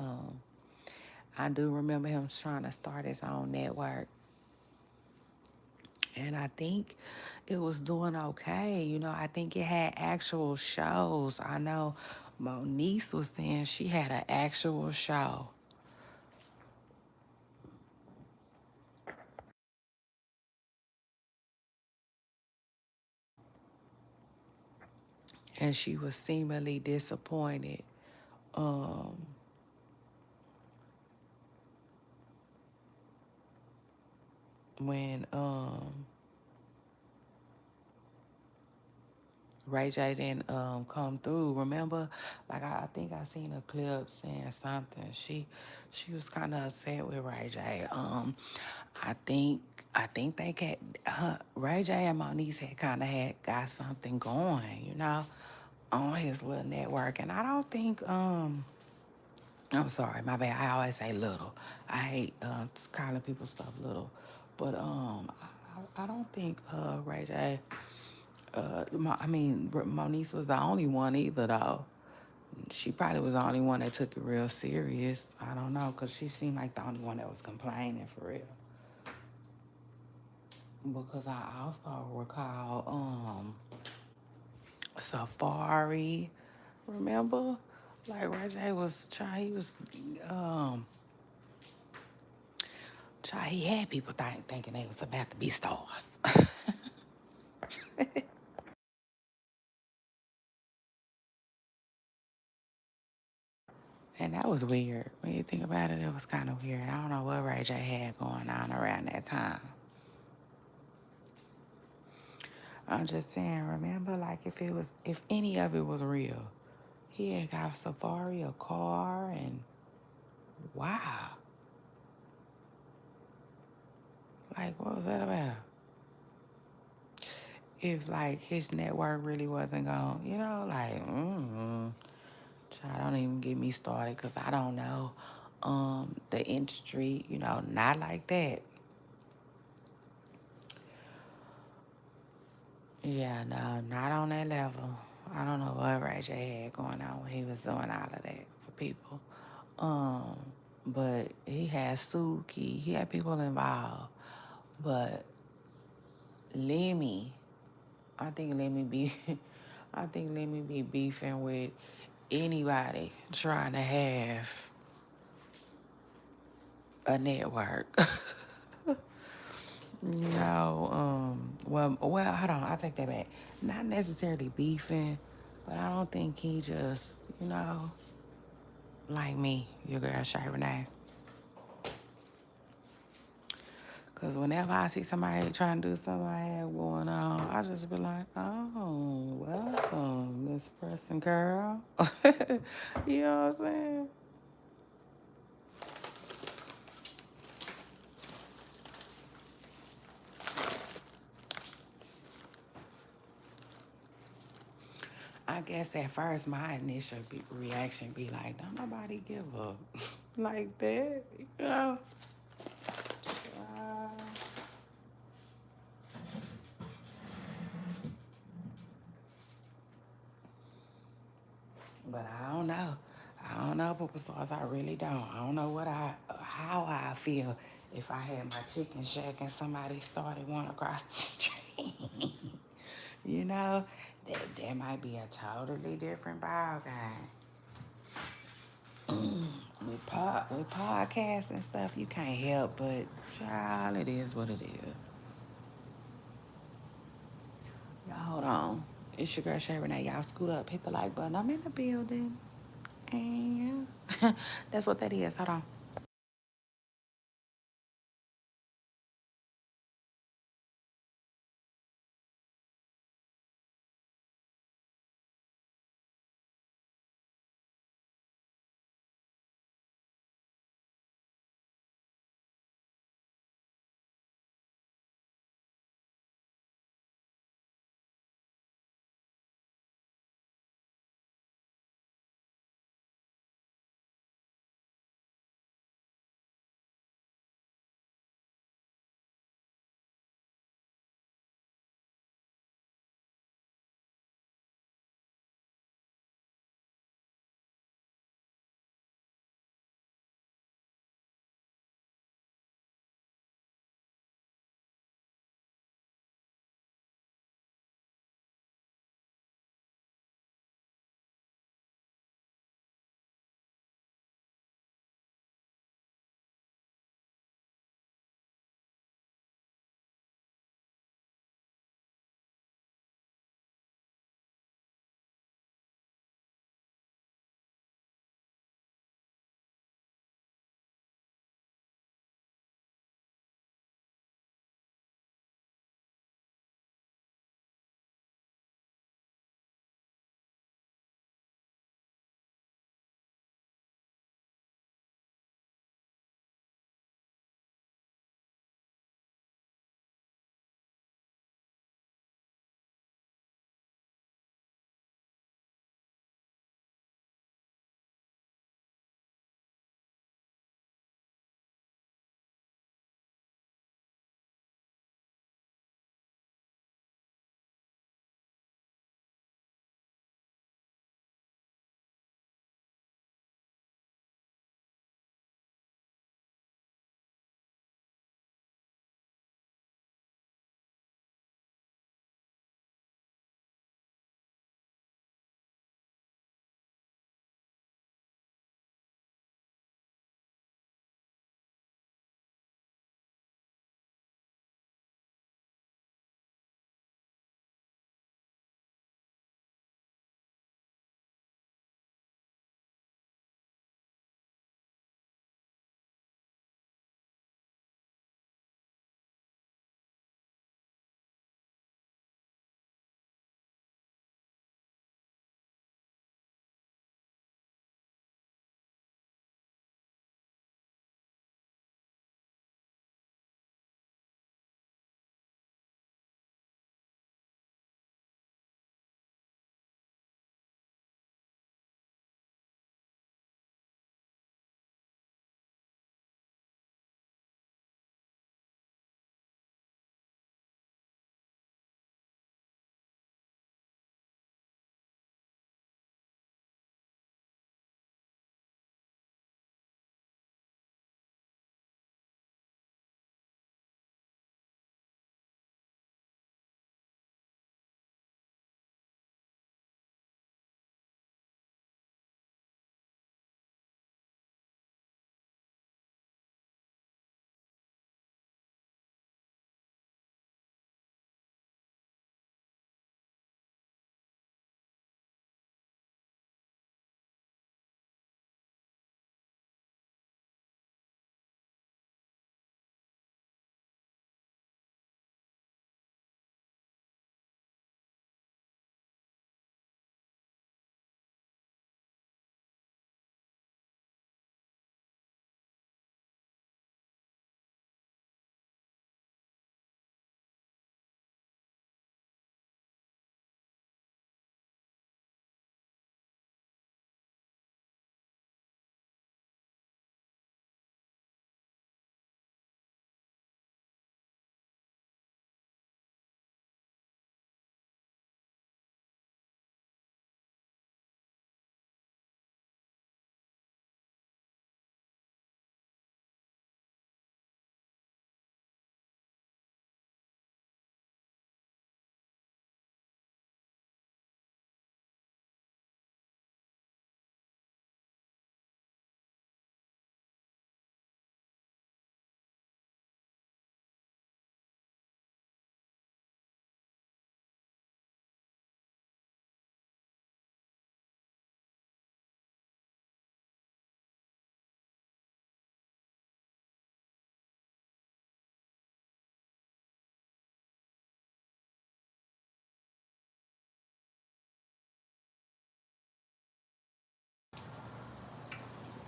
I do remember him trying to start his own network. And I think it was doing okay. I think it had actual shows. I know Moniece was saying she had an actual show. And she was seemingly disappointed. Um, when Ray J didn't come through. Remember, like I think I seen a clip saying something. She was kind of upset with Ray J. I think I think they got Ray J and Moniece had kind of had got something going, on his little network, and I don't think I'm sorry, my bad. I always say little. I hate calling people stuff little, but I don't think Ray J. Moniece was the only one either, though. She probably was the only one that took it real serious. I don't know, because she seemed like the only one that was complaining for real. Because I also recall Safari, remember? Like Ray J was trying, he was, um, trying, he had people thinking they was about to be stars. And that was weird. When you think about it, it was kind of weird. I don't know what Ray J had going on around that time. I'm just saying, remember, like if any of it was real, he had got a Safari, a car, and wow, like what was that about? If like his network really wasn't gone, like, child, don't even get me started because I don't know, the industry, not like that. Yeah, no, not on that level. I don't know what Ray J had going on when he was doing all of that for people. Um, but he had Suki, he had people involved. But Lemmy, I think Lemmy be, I think Lemmy be beefing with anybody trying to have a network. No, hold on, I take that back. Not necessarily beefing, but I don't think he just, like me, your girl Shay Renee. Because whenever I see somebody trying to do something I have going on, I just be like, oh, welcome, Miss Person Girl. You know what I'm saying? I guess at first my initial reaction be like, don't nobody give up like that, you know? Uh, but I don't know. I don't know, Papa Stars. I really don't. I don't know how I feel if I had my chicken shack and somebody started one across the street. you know, that might be a totally different ball game. With podcasts and stuff, you can't help but, child, it is what it is. Y'all hold on. It's your girl Shay Renee. Y'all scoot up, hit the like button. I'm in the building. And that's what that is. Hold on.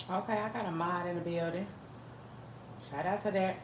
Okay, I got a mod in the building. Shout out to that.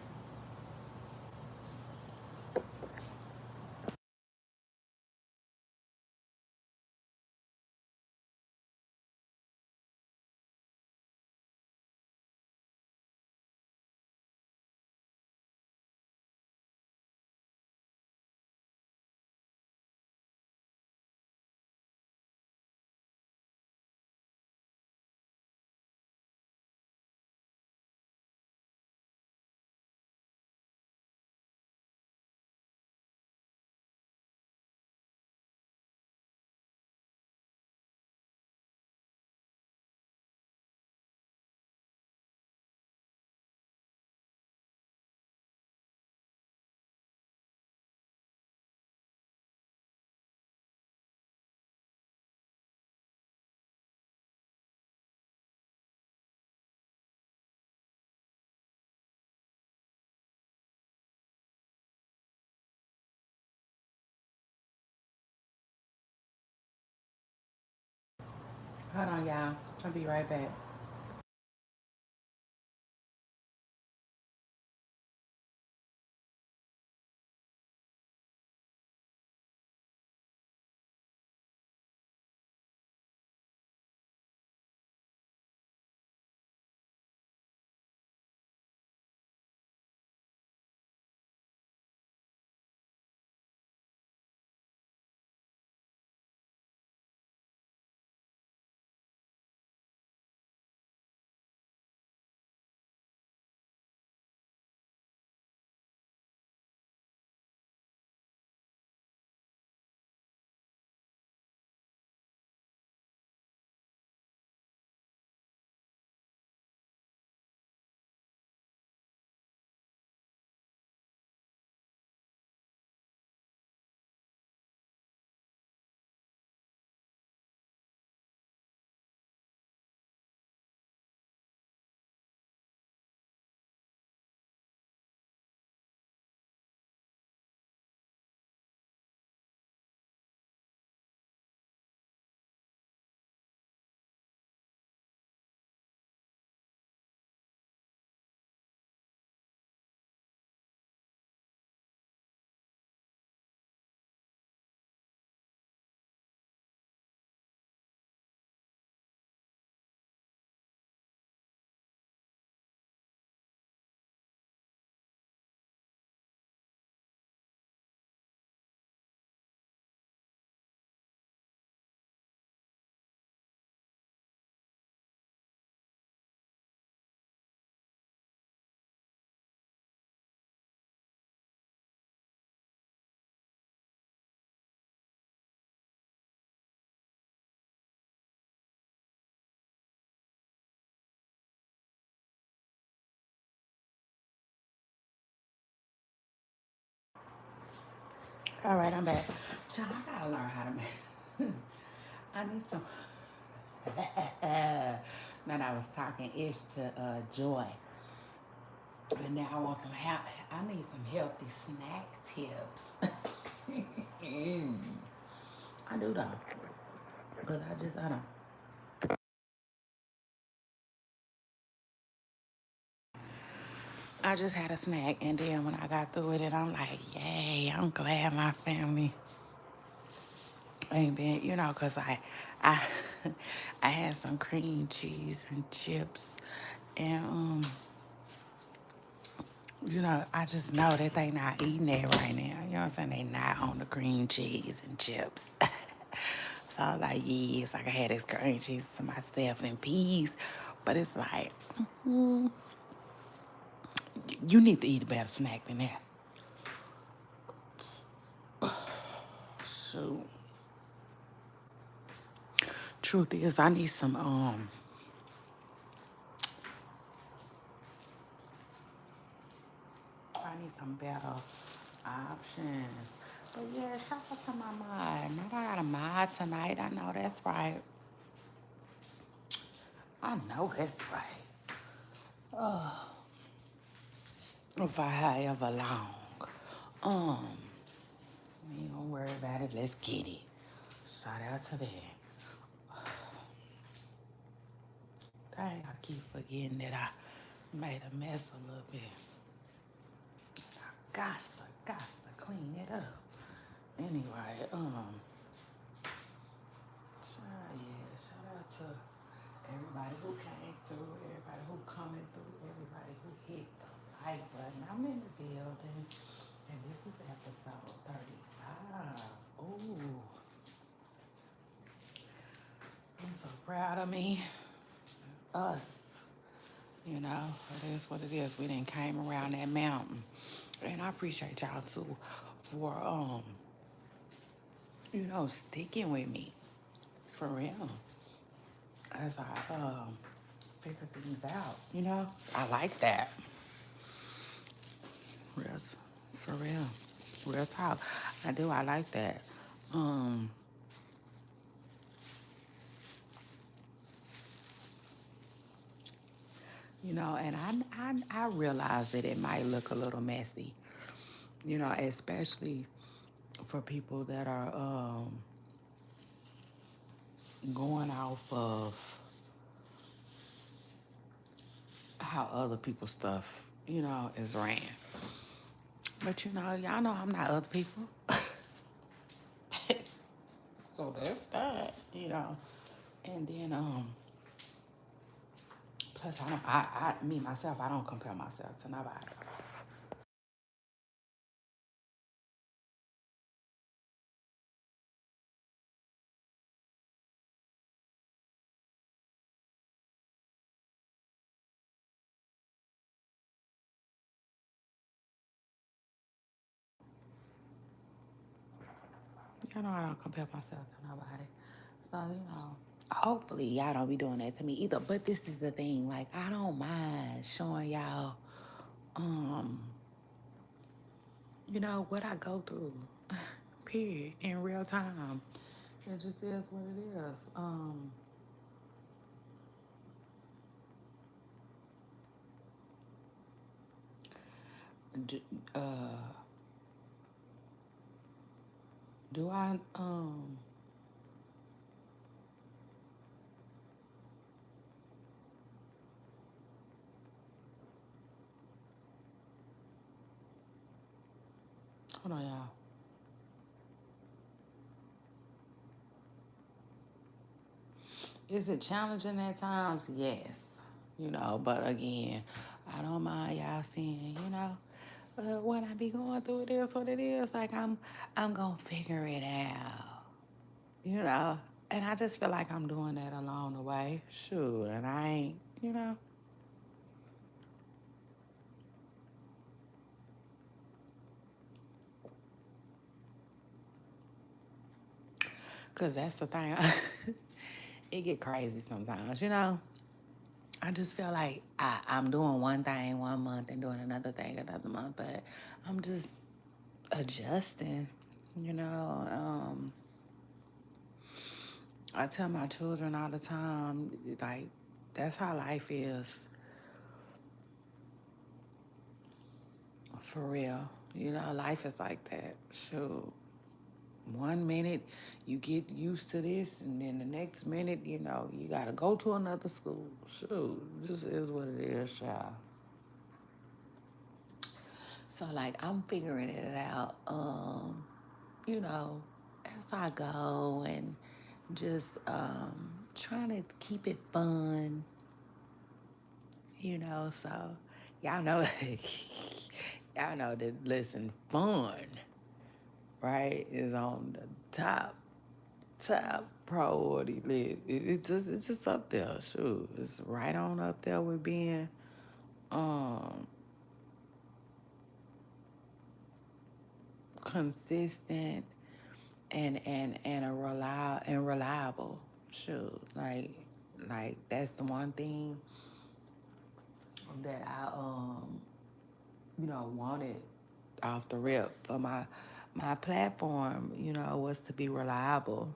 Hold on, y'all. I'll be right back. All right, I'm back. Child, I gotta learn how to make. I need some. Now that I was talking ish to Joy, and now I want some help. I need some healthy snack tips. I do though, but I don't. I just had a snack, and then when I got through with it, I'm like, yay! I'm glad my family ain't been, cause I, I had some cream cheese and chips, and I just know that they not eating that right now. You know what I'm saying? They not on the cream cheese and chips. So I'm like, yes, I can have this cream cheese to myself in peace. But it's like, you need to eat a better snack than that. So, truth is, I need some better options. But yeah, shout out to my mod. Now I got a mod tonight. I know that's right. I know that's right. If I however long. Um, we ain't gonna worry about it. Let's get it. Shout out to that. Okay, I keep forgetting that I made a mess a little bit. Got to clean it up. Anyway, shout out to everybody who came through, everybody who coming through, everybody who hit the like button. I'm in the building, and this is episode 35. Ooh, I'm so proud of me, us. You know, it is what it is. We didn't came around that mountain, and I appreciate y'all too for sticking with me for real as I figure things out. I like that. Real, for real, real talk. I do. I like that. Um, and I realize that it might look a little messy. Especially for people that are going off of how other people's stuff, is ran. But y'all know I'm not other people. So that's that, And then plus I don't me myself, I don't compare myself to nobody. I don't compare myself to nobody. So, hopefully y'all don't be doing that to me either. But this is the thing, like I don't mind showing y'all um, what I go through. Period. In real time. It just is what it is. D- uh do I hold on y'all. Is it challenging at times? Yes. But again, I don't mind y'all seeing, what I be going through, it is what it is. Like I'm gonna figure it out. You know. And I just feel like I'm doing that along the way. Sure. And I ain't, cause that's the thing. It get crazy sometimes. I just feel like I'm doing one thing one month and doing another thing another month, but I'm just adjusting, you know. I tell my children all the time, like, that's how life is, for real. Life is like that. Shoot. One minute you get used to this, and then the next minute, you gotta go to another school. Shoot, this is what it is, child. So, like, I'm figuring it out, you know, as I go and just trying to keep it fun, So, y'all know, y'all know that, listen, fun, right, is on the top priority list. It's just up there. Shoot, it's right on up there with being um consistent and reliable. Shoot, like that's the one thing that I wanted off the rip for my platform. Was to be reliable.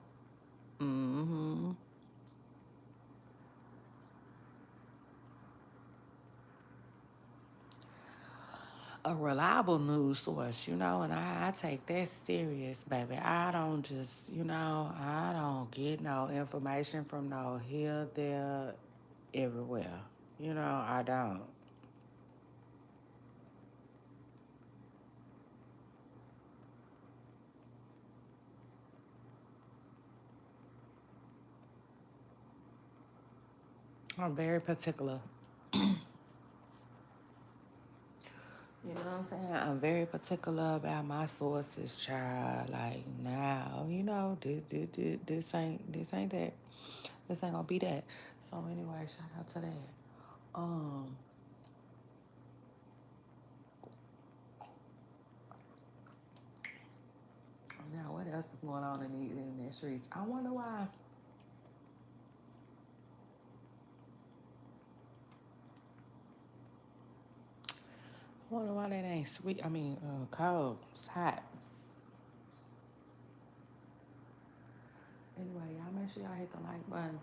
Hmm. A reliable news source, and I take that serious, baby. I don't just, I don't get no information from no here, there. everywhere. I don't. I'm very particular. You know what I'm saying? I'm very particular about my sources, child. Like now, this ain't that. This ain't gonna be that. So anyway, shout out to that. Um, Now what else is going on in these internet streets? I wonder why. I wonder why that ain't sweet. I mean, cold. It's hot. Anyway, y'all make sure y'all hit the like button.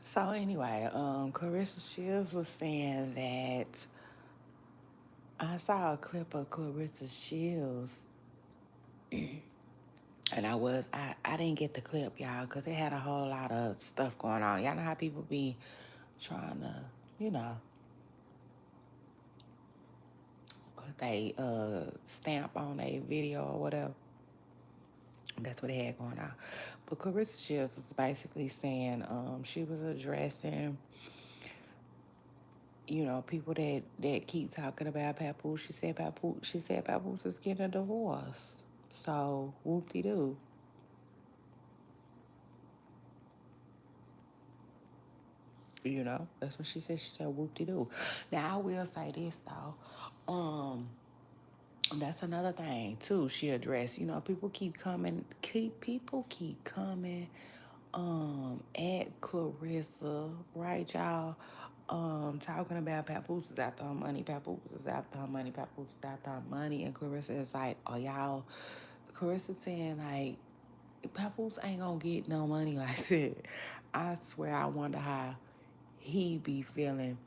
So anyway, Clarissa Shields was saying that I saw a clip of Clarissa Shields, and I didn't get the clip, y'all, because it had a whole lot of stuff going on. Y'all know how people be trying to, you know, put they stamp on a video or whatever. That's what they had going on. But Clarissa Shields was basically saying she was addressing, people that keep talking about Papoose. She said Papoose is getting a divorce. So whoop de doo. That's what she said. She said whoop de doo. Now I will say this though. That's another thing too. She addressed, people keep coming at Clarissa, right, y'all? Talking about Papoose is after her money, Papoose is after her money, Papoose is after her money, and Clarissa is like, oh y'all, Clarissa saying like, Papoose ain't gonna get no money like that. I swear, I wonder how he be feeling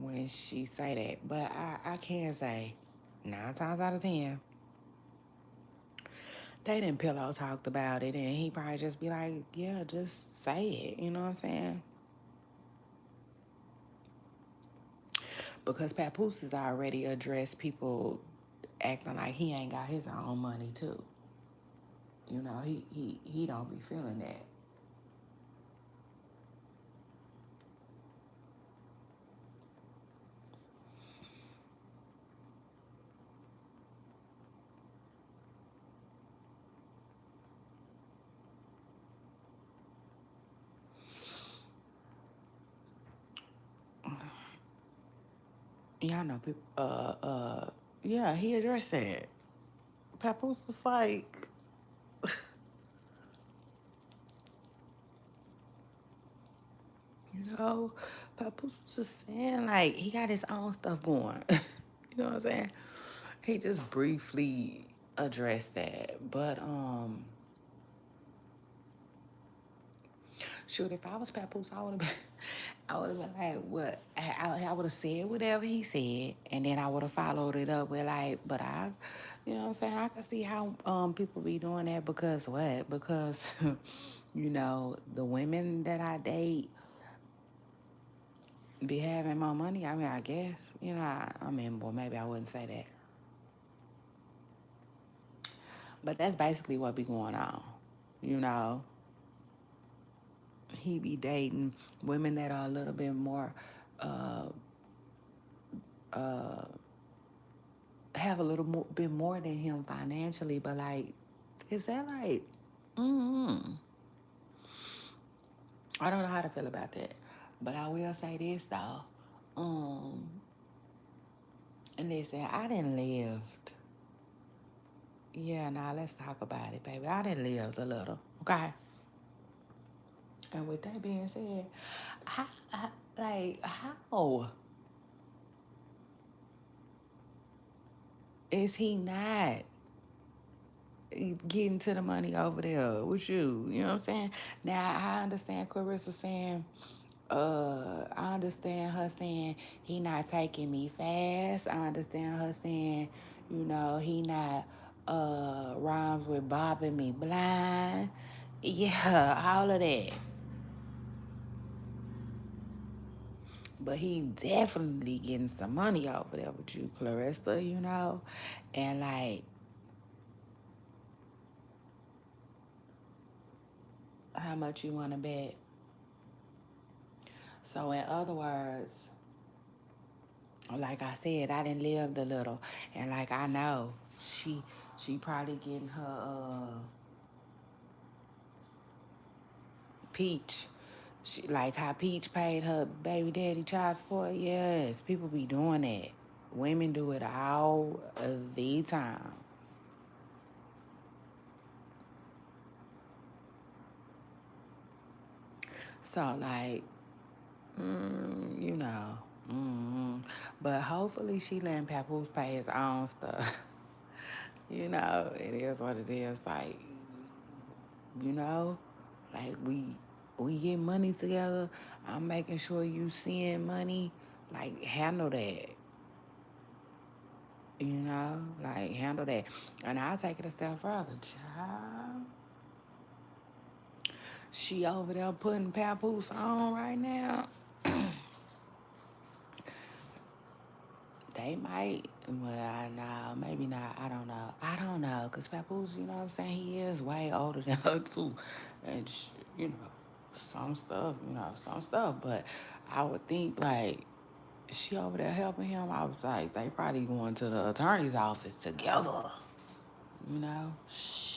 when she say that, but I can say 9 times out of 10 they didn't pillow talked about it, and he probably just be like, yeah, just say it. You know what I'm saying? Because Papoose has already addressed people acting like he ain't got his own money too. He don't be feeling that. Y'all know people. Yeah, he addressed that. Papoose was like, you know, Papoose was just saying like he got his own stuff going. You know what I'm saying? He just briefly addressed that, but shoot, if I was Papoose, I would have been, I would have been like, what? I would have said whatever he said, and then I would have followed it up with like, but you know what I'm saying? I can see how people be doing that because what? Because, the women that I date be having more money. I mean, I guess, well, maybe I wouldn't say that, but that's basically what be going on, you know. He be dating women that are a little bit more uh, uh, have a little bit more than him financially, but like, is that like, mm I don't know how to feel about that. But I will say this though, um, and they said I didn't lived. Yeah, now let's talk about it, baby. I didn't lived a little, okay. And with that being said, how is he not getting to the money over there with you? You know what I'm saying? Now I understand Clarissa saying, I understand her saying he not taking me fast. I understand her saying, he not rhymes with bobbing me blind. Yeah, all of that. But he definitely getting some money over there with you, Clarissa, you know? And like, how much you want to bet? So in other words, like I said, I didn't live the little. And like I know, she probably getting her Peach. She, like how Peach paid her baby daddy child support. Yes, people be doing that. Women do it all the time. So like, you know, but hopefully she letting Papoose pay his own stuff. You know, it is what it is. Like, you know, like we get money together. I'm making sure you seeing money. Like handle that. You know, like handle that. And I'll take it a step further. Child, she over there putting papoose on right now. They might, well, I know, maybe not. I don't know. I don't know, cause Papoose, you know what I'm saying? He is way older than her too, and you know, some stuff. But I would think like she over there helping him. I was like, they probably going to the attorney's office together. You know, shh.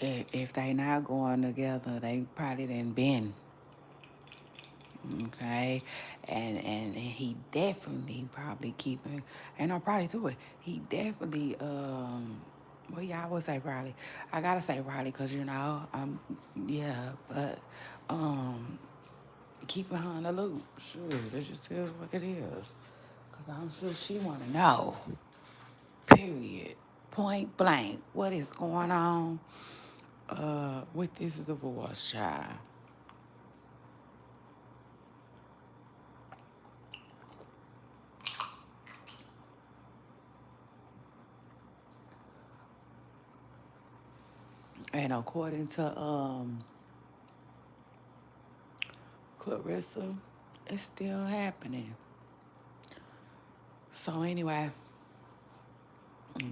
If they not going together, they probably didn't been. Okay, and he definitely probably keeping, and I'm probably do it. He definitely well yeah, I would say probably. I gotta say probably because you know yeah, but um keeping her in the loop. Sure, that just is what it is. Cause I'm sure she wanna know. Period. Point blank. What is going on with this divorce, child? And according to Clarissa, it's still happening. So anyway,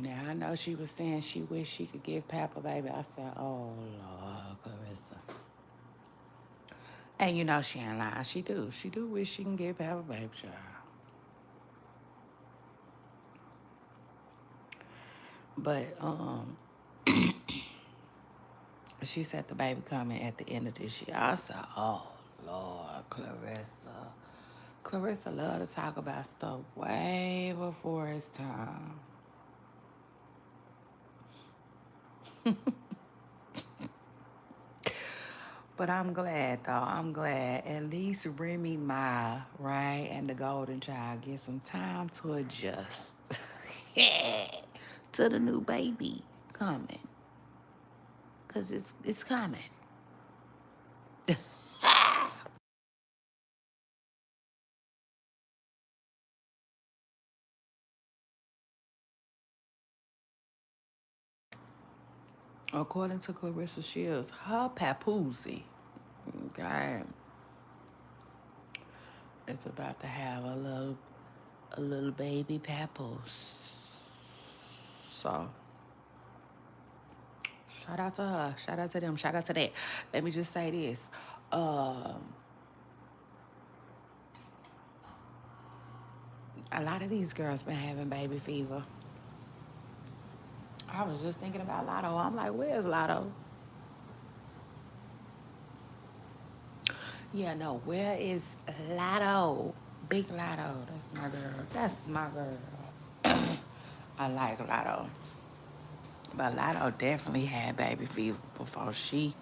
now I know she was saying she wished she could give Papa baby. I said, oh Lord, Clarissa. And you know she ain't lying. She do. She do wish she can give Papa baby, child. But she said the baby coming at the end of this year. I said, oh Lord, Clarissa. Clarissa love to talk about stuff way before it's time. But I'm glad though. I'm glad at least Remy Ma, right, and the Golden Child get some time to adjust to the new baby coming, cause it's coming. According to Clarissa Shields, her papoose, okay, is about to have a little baby papoose. So shout out to her. Shout out to them. Shout out to that. Let me just say this. Um, a lot of these girls been having baby fever. I was just thinking about Lotto. I'm like, where's Lotto? Yeah, no, where is Lotto? Big Lotto. That's my girl. That's my girl. I like Lotto. But Lotto definitely had baby fever before she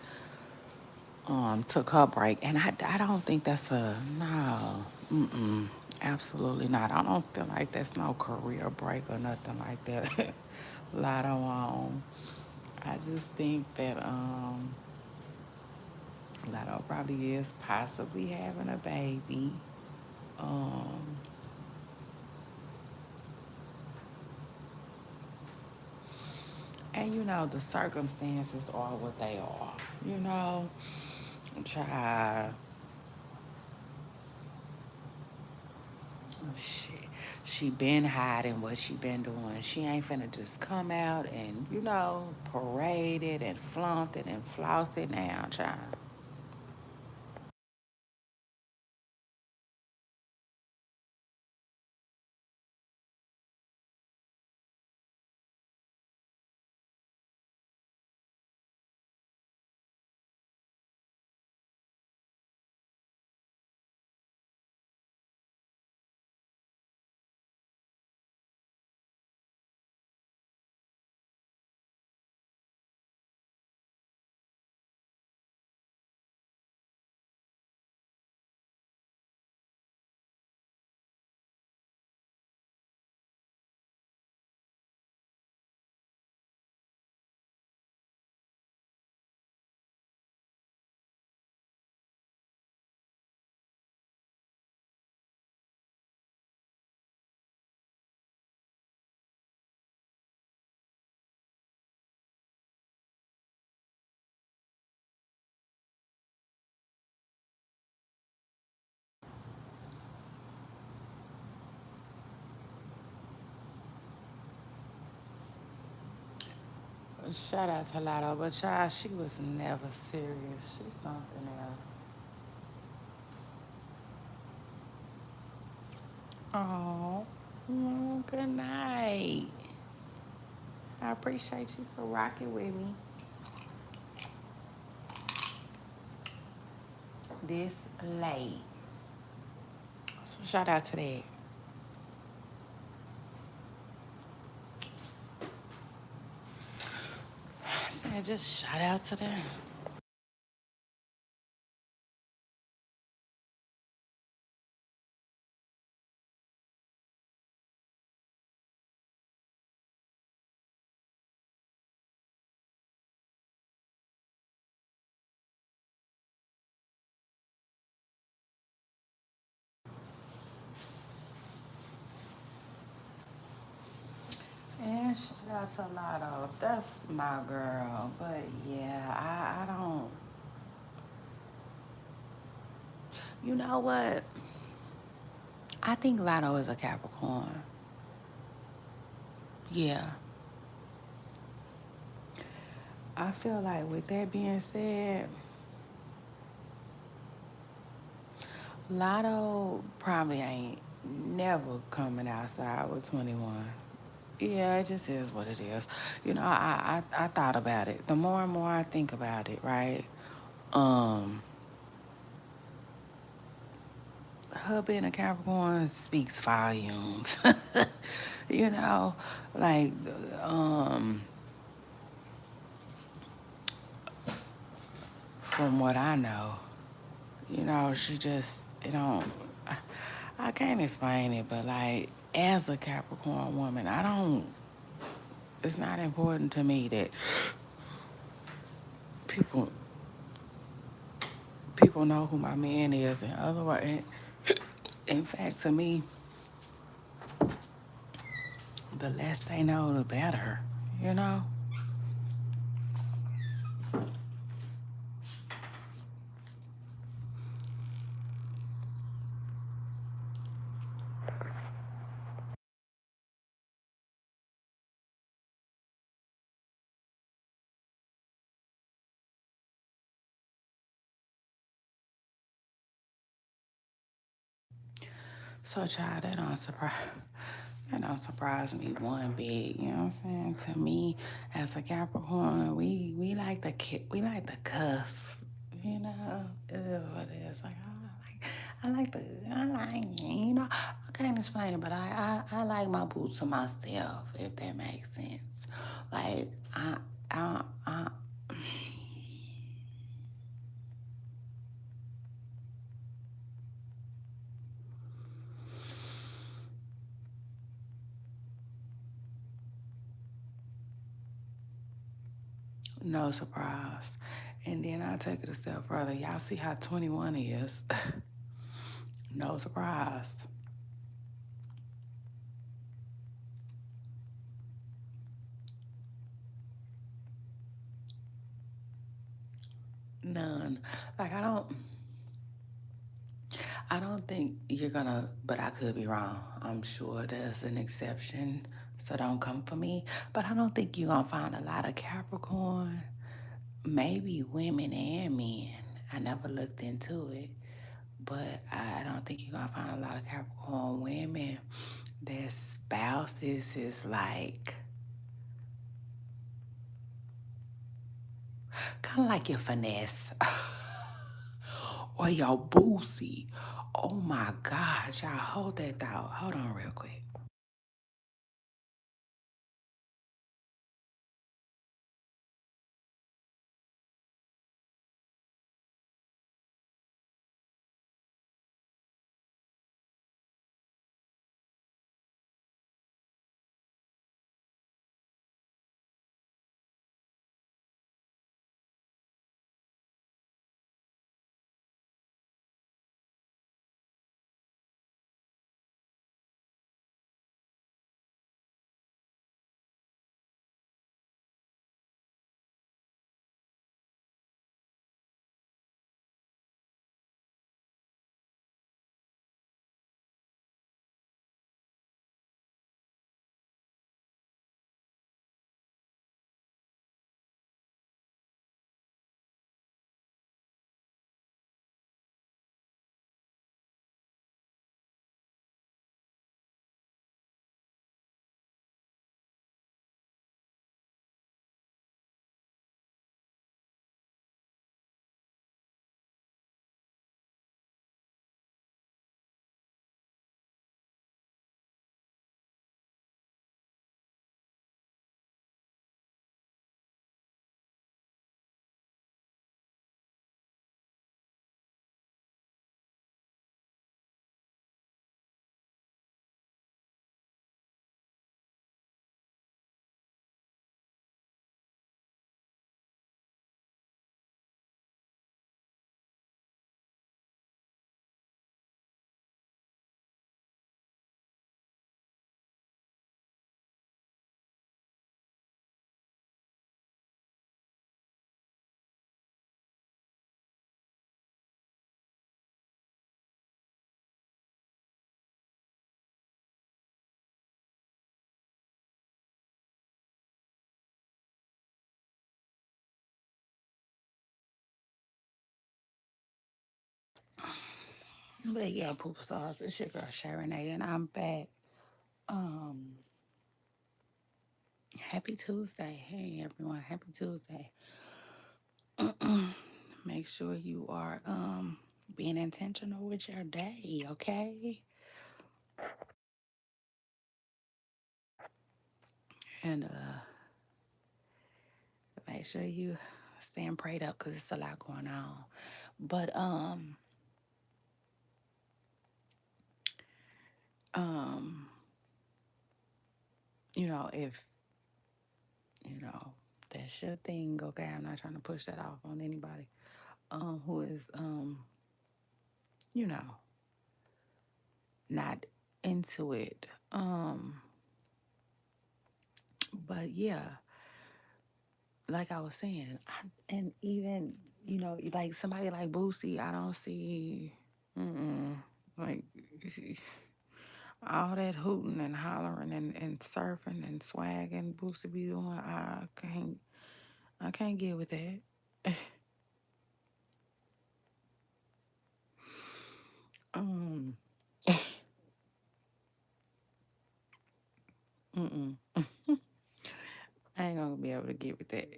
took her break. And I don't think that's a no. Mm-mm. Absolutely not. I don't feel like that's no career break or nothing like that. Lotto I just think that Lotto probably is possibly having a baby. Um And the circumstances are what they are. You know, try shit. She been hiding what she been doing. She ain't finna just come out and parade it and flaunt it and floss it now, child. Shout out to Lotto, but child, she was never serious. She's something else. Oh, good night. I appreciate you for rocking with me this late. So shout out to that. I said just shout out to them. And shout out to Lotto. That's my girl. But yeah, I don't. You know what? I think Lotto is a Capricorn. Yeah. I feel like with that being said, Lotto probably ain't never coming outside with 21. Yeah, it just is what it is. I thought about it. The more and more I think about it, right? Um, her being a Capricorn speaks volumes. you know, like um, from what I know, she just I can't explain it, but like as a Capricorn woman, I don't. It's not important to me that people people know who my man is, and otherwise, in fact, to me, the less they know, the better. You know. So, child, that don't surprise me one bit. You know what I'm saying? To me, as a Capricorn, we like the we like the cuff. It is what it is. Like I can't explain it, but I like my boots to myself, if that makes sense. Like I no surprise. And then I take it a step further. Y'all see how 21 is. No surprise. None. Like I don't think you're gonna, but I could be wrong. I'm sure there's an exception, so don't come for me. But I don't think you're gonna find a lot of Capricorn. Maybe women and men. I never looked into it, but I don't think you're gonna find a lot of Capricorn women. Their spouses is like kind of like your finesse or your boosie. Oh my gosh, y'all hold that thought. Hold on real quick. But yeah, poop stars, it's your girl Sharon A, and I'm back. Um, Happy Tuesday. Hey everyone, happy Tuesday. Make sure you are being intentional with your day, okay? And make sure you stand prayed up because it's a lot going on. But um, if that's your thing, okay. I'm not trying to push that off on anybody. Who is you know, not into it. But yeah, like I was saying, and even like somebody like Boosie, I don't see, like all that hooting and hollering and surfing and swagging Boosie be doing. I can't get with that. um, mm-mm. I ain't gonna be able to get with that.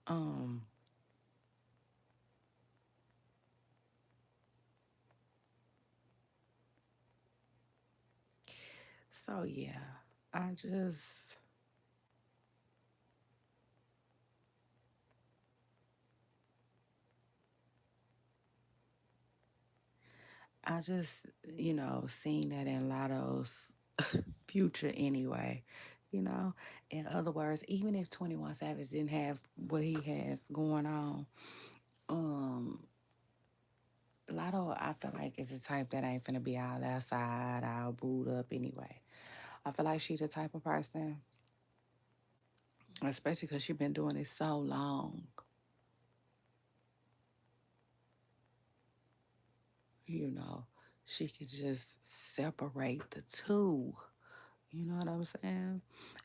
Um, so yeah, I just I just, seen that in Lotto's future anyway. You know, in other words, even if 21 Savage didn't have what he has going on, um, Lotto, I feel like is the type that ain't finna be all outside, all booed up anyway. I feel like she the type of person, especially because she been doing it so long. you know, she could just separate the two. You know what I'm saying?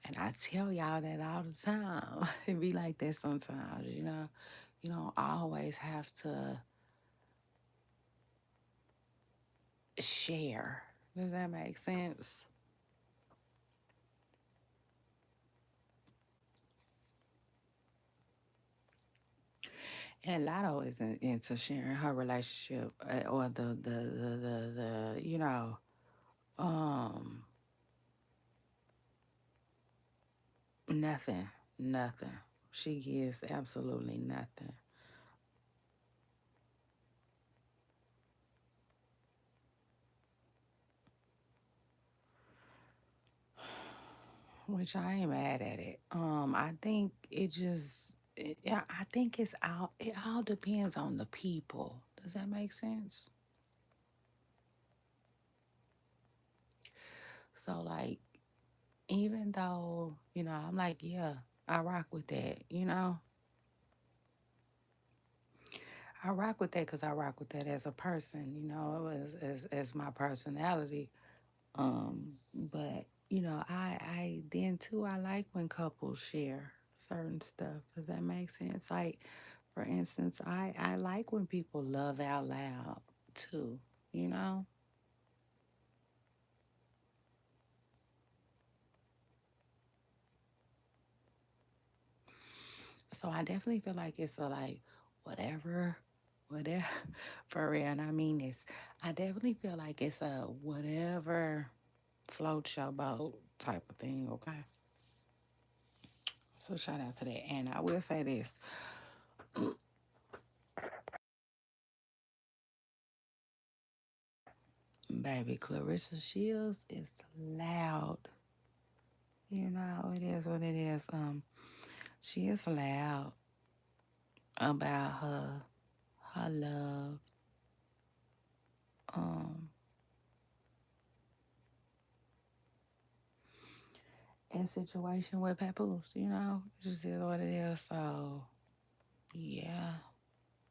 And I tell y'all that all the time. It be like that sometimes, you know. You don't always have to share. Does that make sense? And Lotto isn't into sharing her relationship or um nothing, nothing. She gives absolutely nothing, which I ain't mad at it. I think it just, yeah, I think it all depends on the people. Does that make sense? So, like, even though, I'm like, yeah, I rock with that, I rock with that because I rock with that as a person, as my personality. But I then too I like when couples share certain stuff. Does that make sense? Like, for instance, I like when people love out loud too. You know. So I definitely feel like it's a like whatever for real. And I mean this. I definitely feel like it's a whatever floats your boat type of thing. Okay. So shout out to that. And I will say this, baby, Clarissa Shields is loud. It is what it is. She is loud about her love, um, and situation with Papoose. It just is what it is. So yeah,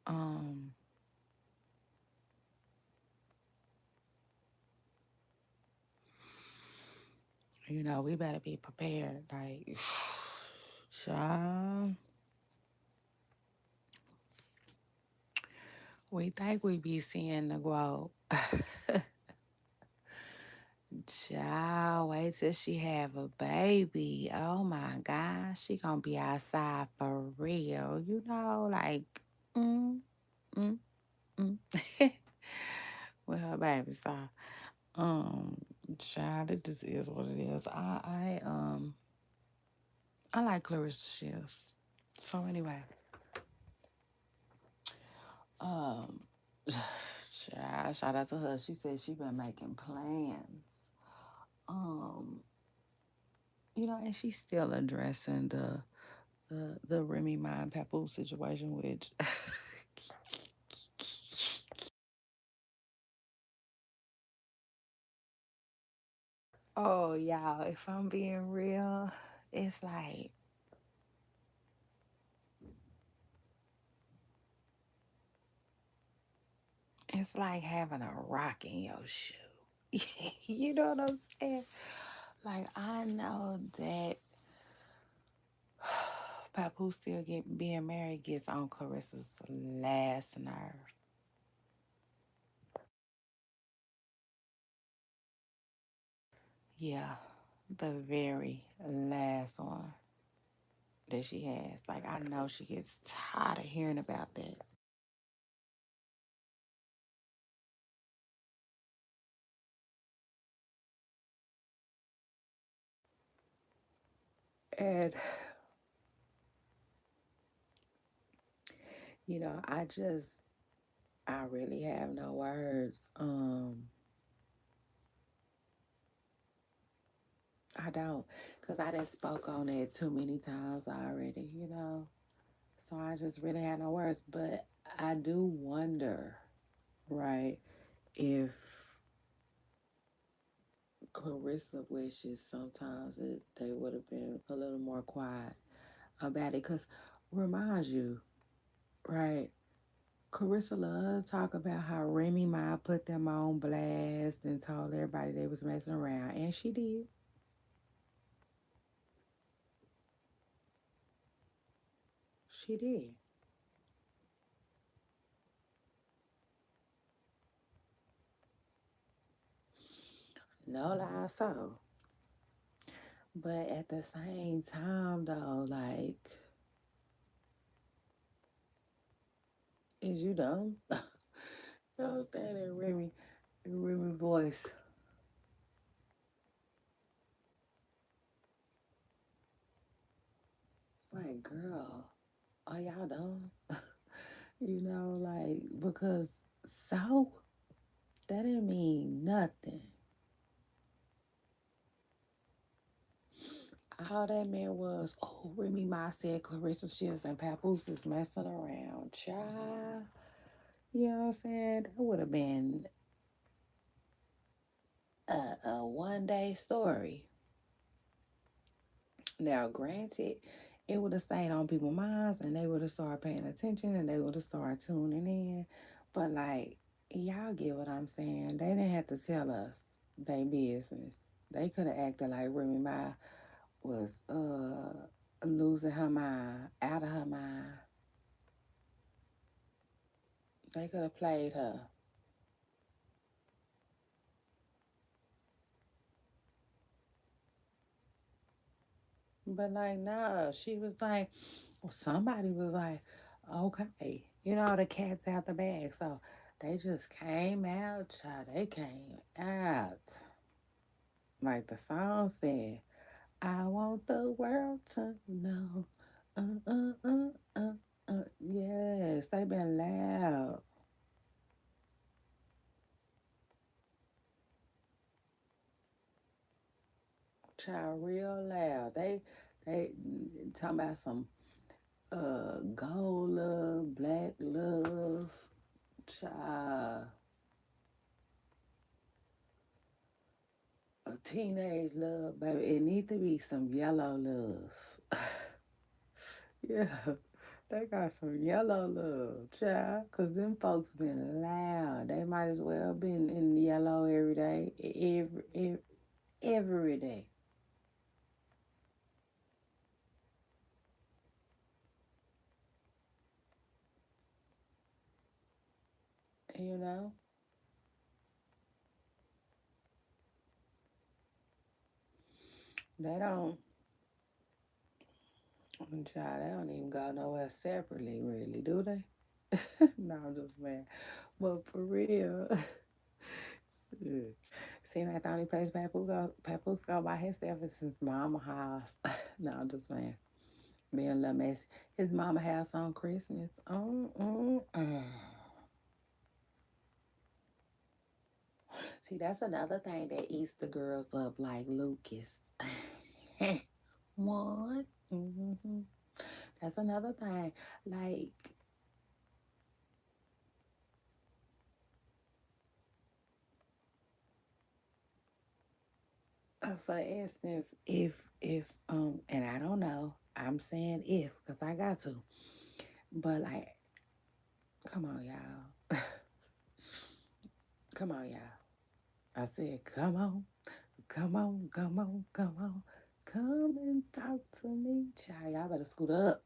um, we better be prepared. Like, child, we think we be seeing the growth. Child, wait till she have a baby. Oh my gosh, she gonna be outside for real. Like, mm, mm, mm. With her baby. So, um, child, it just is what it is. I like Clarissa Shields. So anyway, um, child, shout out to her. She said she been making plans. Um, and she's still addressing the Remy Ma and Papoose situation, which oh y'all, if I'm being real, it's like it's like having a rock in your shoe. You know what I'm saying? Like, I know that Papoose still being married gets on Clarissa's last nerve. Yeah, the very last one that she has. Like, I know she gets tired of hearing about that. And I just I really have no words. I don't, cause I done spoke on it too many times already. So I just really had no words. But I do wonder, right, if Clarissa wishes sometimes that they would have been a little more quiet about it. Cause remind you, right, Clarissa loved to talk about how Remy Ma put them on blast and told everybody they was messing around, and she did. She did. No lie, so. But at the same time, though, like, is you dumb? You know what I'm saying? In Remy voice, like, girl, are y'all dumb? Like, because so, that didn't mean nothing. All that meant was, oh, Remy Ma said Clarissa Shields and Papoose is messing around. Child. You know what I'm saying? That would have been a 1 day story. Now, granted, it would have stayed on people's minds and they would have started paying attention and they would have started tuning in. But, like, y'all get what I'm saying. They didn't have to tell us their business. They could have acted like Remy Ma was losing her mind, out of her mind. They could have played her. But like, no, she was like, well, somebody was like, okay, the cat's out the bag. So they just came out, child. They came out. Like the song said, I want the world to know. Yes, they been loud. Child, real loud. They talking about some gold love, black love, child, a teenage love, baby. It need to be some yellow love. Yeah, they got some yellow love, child. Cause them folks been loud. They might as well been in yellow every day, every day. You know, they don't. Child, they don't even go nowhere separately, really, do they? No, I'm just man. But for real, shit. Seeing like the only place Papoose go by himself is his mama house. No, I'm just playing. Being a little messy. His mama house on Christmas. See, that's another thing that eats the girls up like Lucas. What? That's another thing. Like, for instance, if and I don't know, I'm saying if because I got to, but like, come on, y'all, come on, y'all. I said, come on, come on, come on, come on, come and talk to me, child. Y'all better scoot up.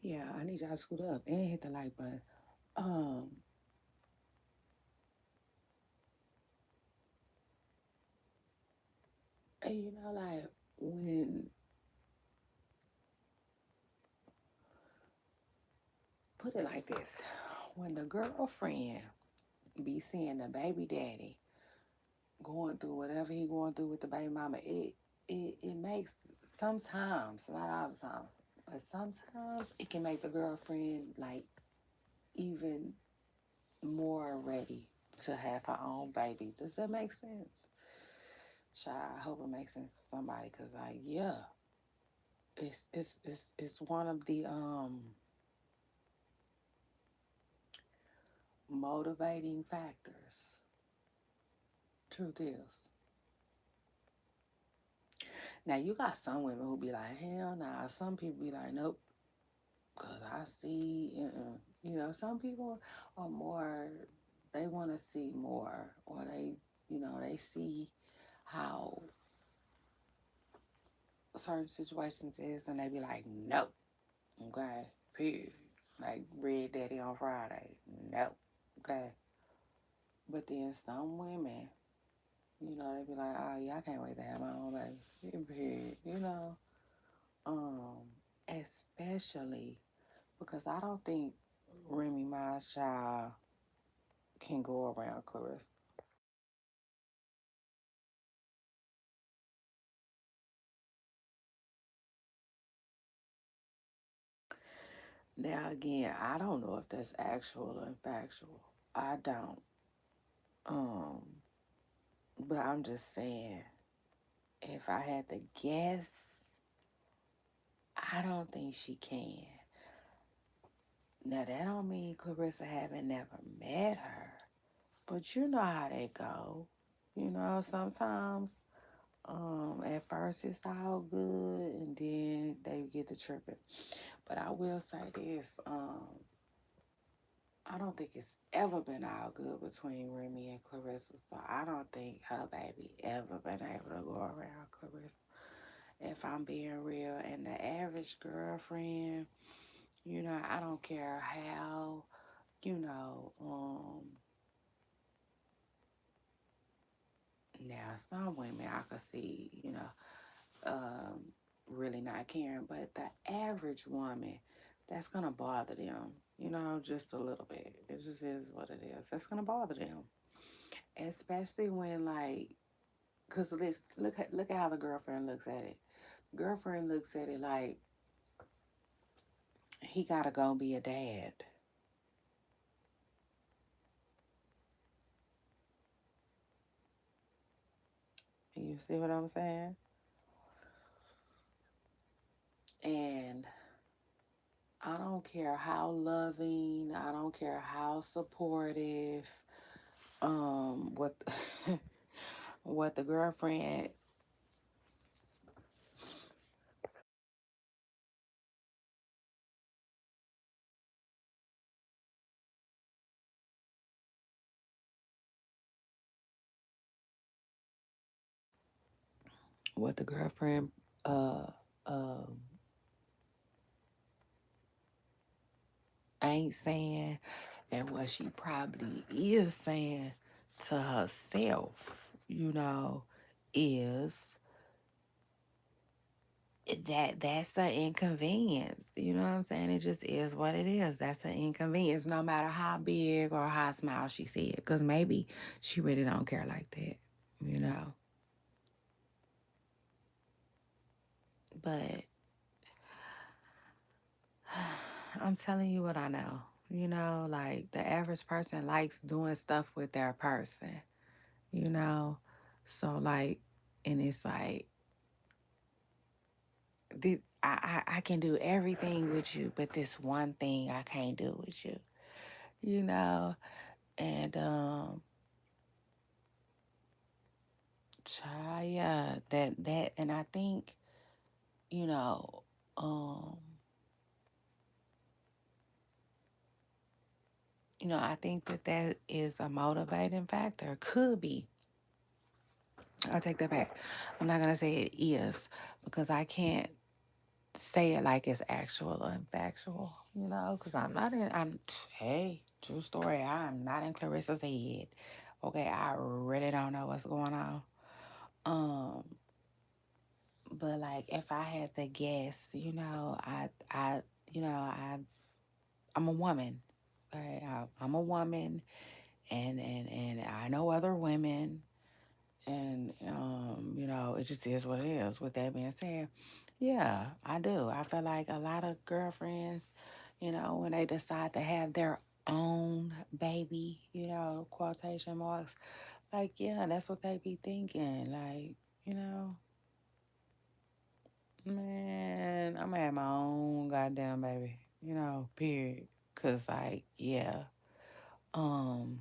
Yeah, I need y'all to scoot up and hit the like button. Um, and like when put it like this, when the girlfriend be seeing the baby daddy going through whatever he going through with the baby mama, it makes sometimes, not all the times, but sometimes it can make the girlfriend like even more ready to have her own baby. Does that make sense? Child, I hope it makes sense to somebody, cause like yeah, it's one of the motivating factors. Truth is. Now you got some women who be like, hell nah. Some people be like, nope. Cause I see, some people are more. They want to see more, or they see how certain situations is, and they be like, nope, okay, period. Like Red Daddy on Friday, nope, okay. But then some women, they be like, oh yeah, I can't wait to have my own baby, period. Um, especially because I don't think Remy Ma's child can go around Clarissa. Now again, I don't know if that's actual or factual. I don't. Um, but I'm just saying, if I had to guess, I don't think she can. Now that don't mean Clarissa haven't never met her, but you know how they go. Sometimes at first it's all good and then they get to tripping. But I will say this, I don't think it's ever been all good between Remy and Clarissa. So I don't think her baby ever been able to go around Clarissa. If I'm being real. And the average girlfriend, I don't care how, you know, um, now some women I could see, really not caring, but the average woman, that's gonna bother them, just a little bit. It just is what it is. That's gonna bother them, especially when cause look at how the girlfriend looks at it. Girlfriend looks at it like he gotta go be a dad. You see what I'm saying? And I don't care how loving, I don't care how supportive, what what the girlfriend what the girlfriend uh um ain't saying and what she probably is saying to herself, is that's an inconvenience. You know what I'm saying? It just is what it is. That's an inconvenience, no matter how big or how small she see it. Because maybe she really don't care like that, you know. But I'm telling you what I know. Like the average person likes doing stuff with their person, you know. So like, and it's like, I can do everything with you, but this one thing I can't do with you, you know. And yeah, and I think, you know, um, I think that is a motivating factor. Could be. I'll take that back. I'm not gonna say it is because I can't say it like it's actual or factual, because I'm not in. Hey, true story. I'm not in Clarissa's head. Okay, I really don't know what's going on. Um, but like if I had to guess, I'm a woman. Right? I'm a woman, and I know other women, and it just is what it is. With that being said, yeah, I do. I feel like a lot of girlfriends, when they decide to have their own baby, quotation marks, like yeah, that's what they be thinking. Like, you know, man, I'm gonna have my own goddamn baby, period. Cause like, yeah. Um,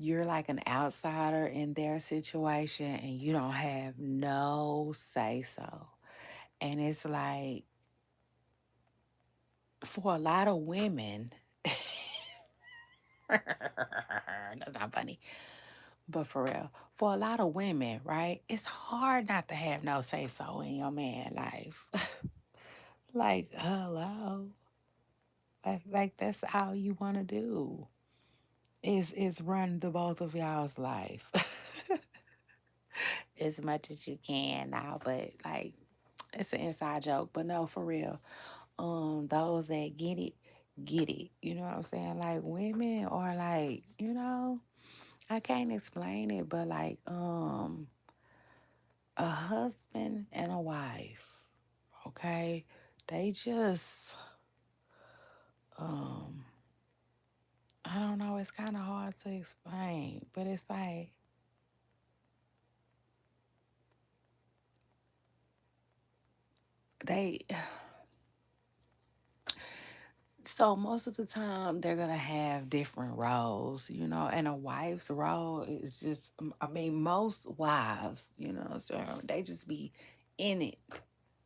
you're like an outsider in their situation and you don't have no say so. And it's like for a lot of women, that's not funny, but for real, for a lot of women, right? It's hard not to have no say so in your man life. Like, hello. Like that's all you want to do is run the both of y'all's life as much as you can now. But like, it's an inside joke. But no, for real. Those that get it. You know what I'm saying? Like women are like, I can't explain it, but like, a husband and a wife, okay? They just, um, I don't know, it's kind of hard to explain, but it's like they, so most of the time they're gonna have different roles, and a wife's role is just, I mean, most wives, so they just be in it.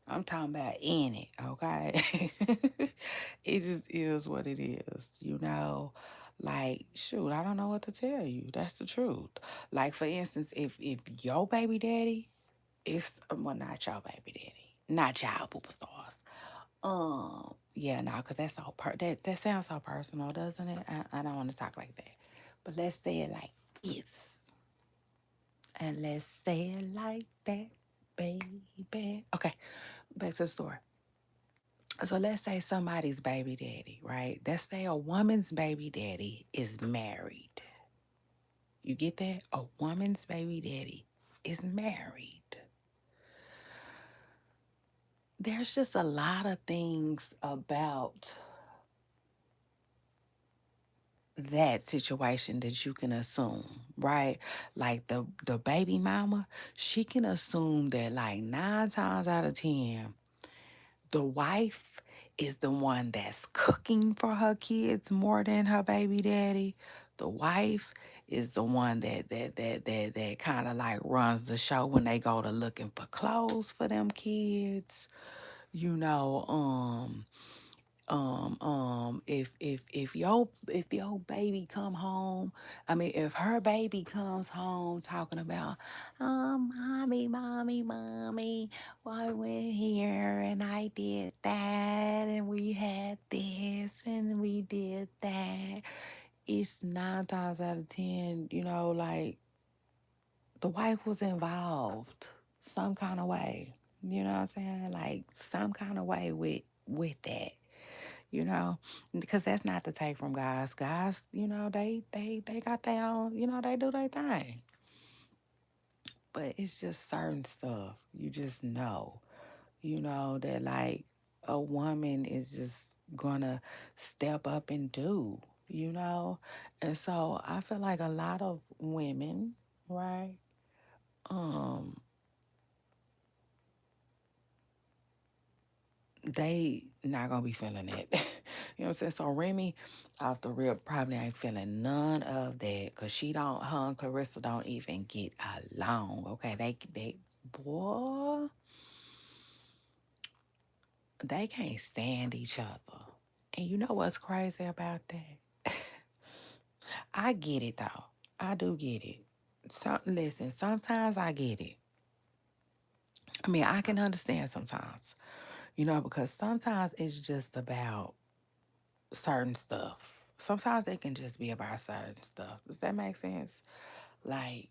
I'm talking about in it, okay? It just is what it is, Like, shoot, I don't know what to tell you. That's the truth. Like, for instance, if your baby daddy, if well, not your baby daddy, not y'all superstars. Yeah, no, because that's so that sounds so personal, doesn't it? I don't want to talk like that. But let's say it like this. And let's say it like that, baby. Okay, back to the story. So let's say somebody's baby daddy, right? Let's say a woman's baby daddy is married. You get that? A woman's baby daddy is married. There's just a lot of things about that situation that you can assume, right? Like the baby mama, she can assume that like 9 times out of 10, the wife is the one that's cooking for her kids more than her baby daddy. The wife is the one that kind of like runs the show when they go to looking for clothes for them kids. You know, if your baby come home, I mean, if her baby comes home talking about, mommy, well, I went here and I did that and we had this and we did that, it's 9 times out of 10, like the wife was involved some kind of way. You know what I'm saying? Like some kind of way with that, because that's not to take from guys. Guys, they got their own, they do their thing. But it's just certain stuff you just know, that like a woman is just gonna step up and do, And so I feel like a lot of women, right? Um, they not gonna be feeling it. You know what I'm saying? So Remy, off the rip, probably ain't feeling none of that because she don't, her and Clarissa don't even get along. Okay, boy, they can't stand each other. And you know what's crazy about that? I get it though. I do get it. Listen, sometimes I get it. I mean, I can understand sometimes, because sometimes it's just about certain stuff. Sometimes it can just be about certain stuff. Does that make sense? Like,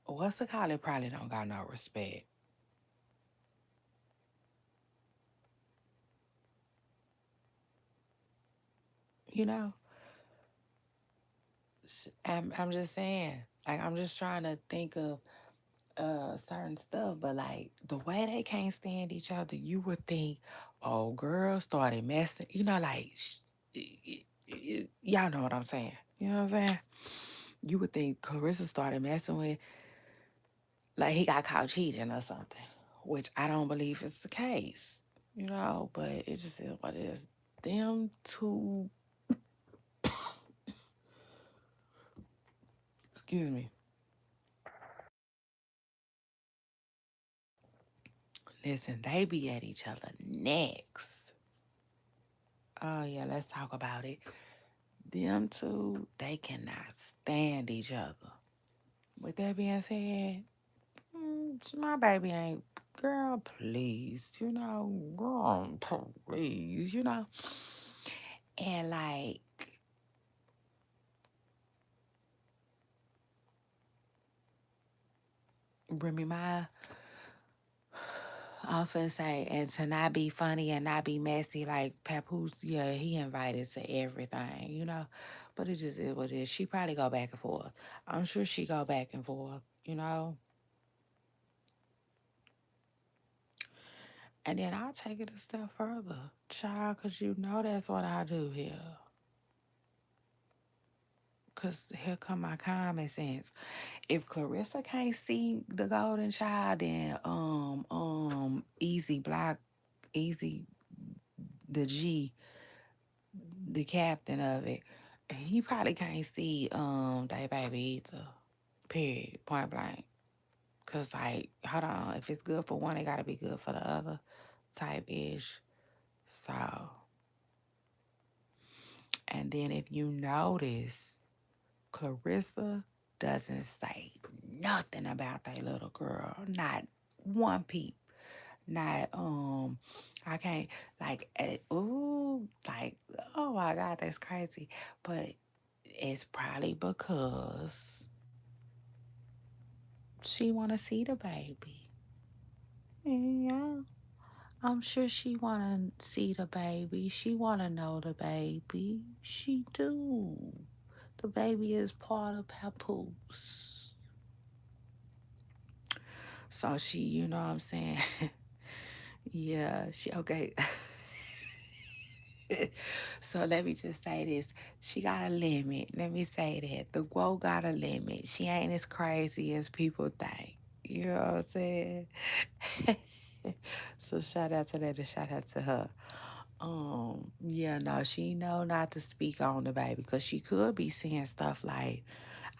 what's the call? It probably don't got no respect. You know, I'm just saying. Like, I'm just trying to think of certain stuff, but like the way they can't stand each other, you would think, oh, girl started messing. Like, y'all know what I'm saying. You know what I'm saying? You would think Clarissa started messing with, like he got caught cheating or something, which I don't believe is the case, but it just is what it is. Them two, Excuse me. Listen, they be at each other necks. Oh yeah, let's talk about it. Them two, they cannot stand each other. With that being said, my baby ain't, girl, please, girl, please, And like, Remy Ma often say, and to not be funny and not be messy, like Papoose, yeah, he invited to everything. But it just is what it is. She probably go back and forth. I'm sure she go back and forth. And then I'll take it a step further, child, because that's what I do here. Because here come my common sense. If Clarissa can't see the golden child, then Easy the G, the captain of it, he probably can't see that baby either. Period. Point blank. Cause like, hold on, if it's good for one, it gotta be good for the other type ish. So, and then if you notice, Clarissa doesn't say nothing about that little girl. Not one peep. Not I can't like ooh, like, oh my god, that's crazy. But it's probably because she wanna see the baby. Yeah. I'm sure she wanna see the baby. She wanna know the baby. She do. The baby is part of Papoose. So she, you know what I'm saying? Yeah, she okay. So let me just say this. She got a limit. Let me say that. The Guo got a limit. She ain't as crazy as people think. You know what I'm saying? So shout out to that and shout out to her. Yeah, no, she know not to speak on the baby because she could be saying stuff like,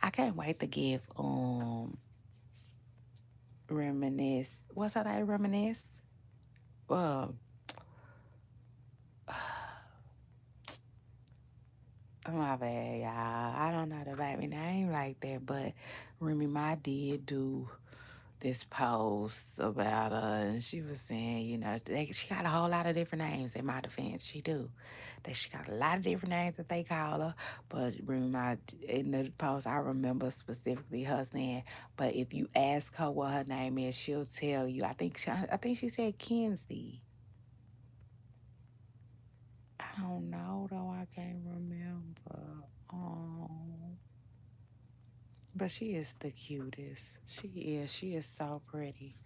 I can't wait to give Reminisce. What's her name? Reminisce? Uh, oh, my bad, y'all. I don't know the baby name like that, but Remy Ma did do this post about her, and she was saying, she got a whole lot of different names. In my defense, she do. That she got a lot of different names that they call her, but Remy Ma in the post, I remember specifically her saying, but if you ask her what her name is, she'll tell you. I think she said Kenzie. I don't know though. I can't remember. Um, but she is the cutest. She is. She is so pretty.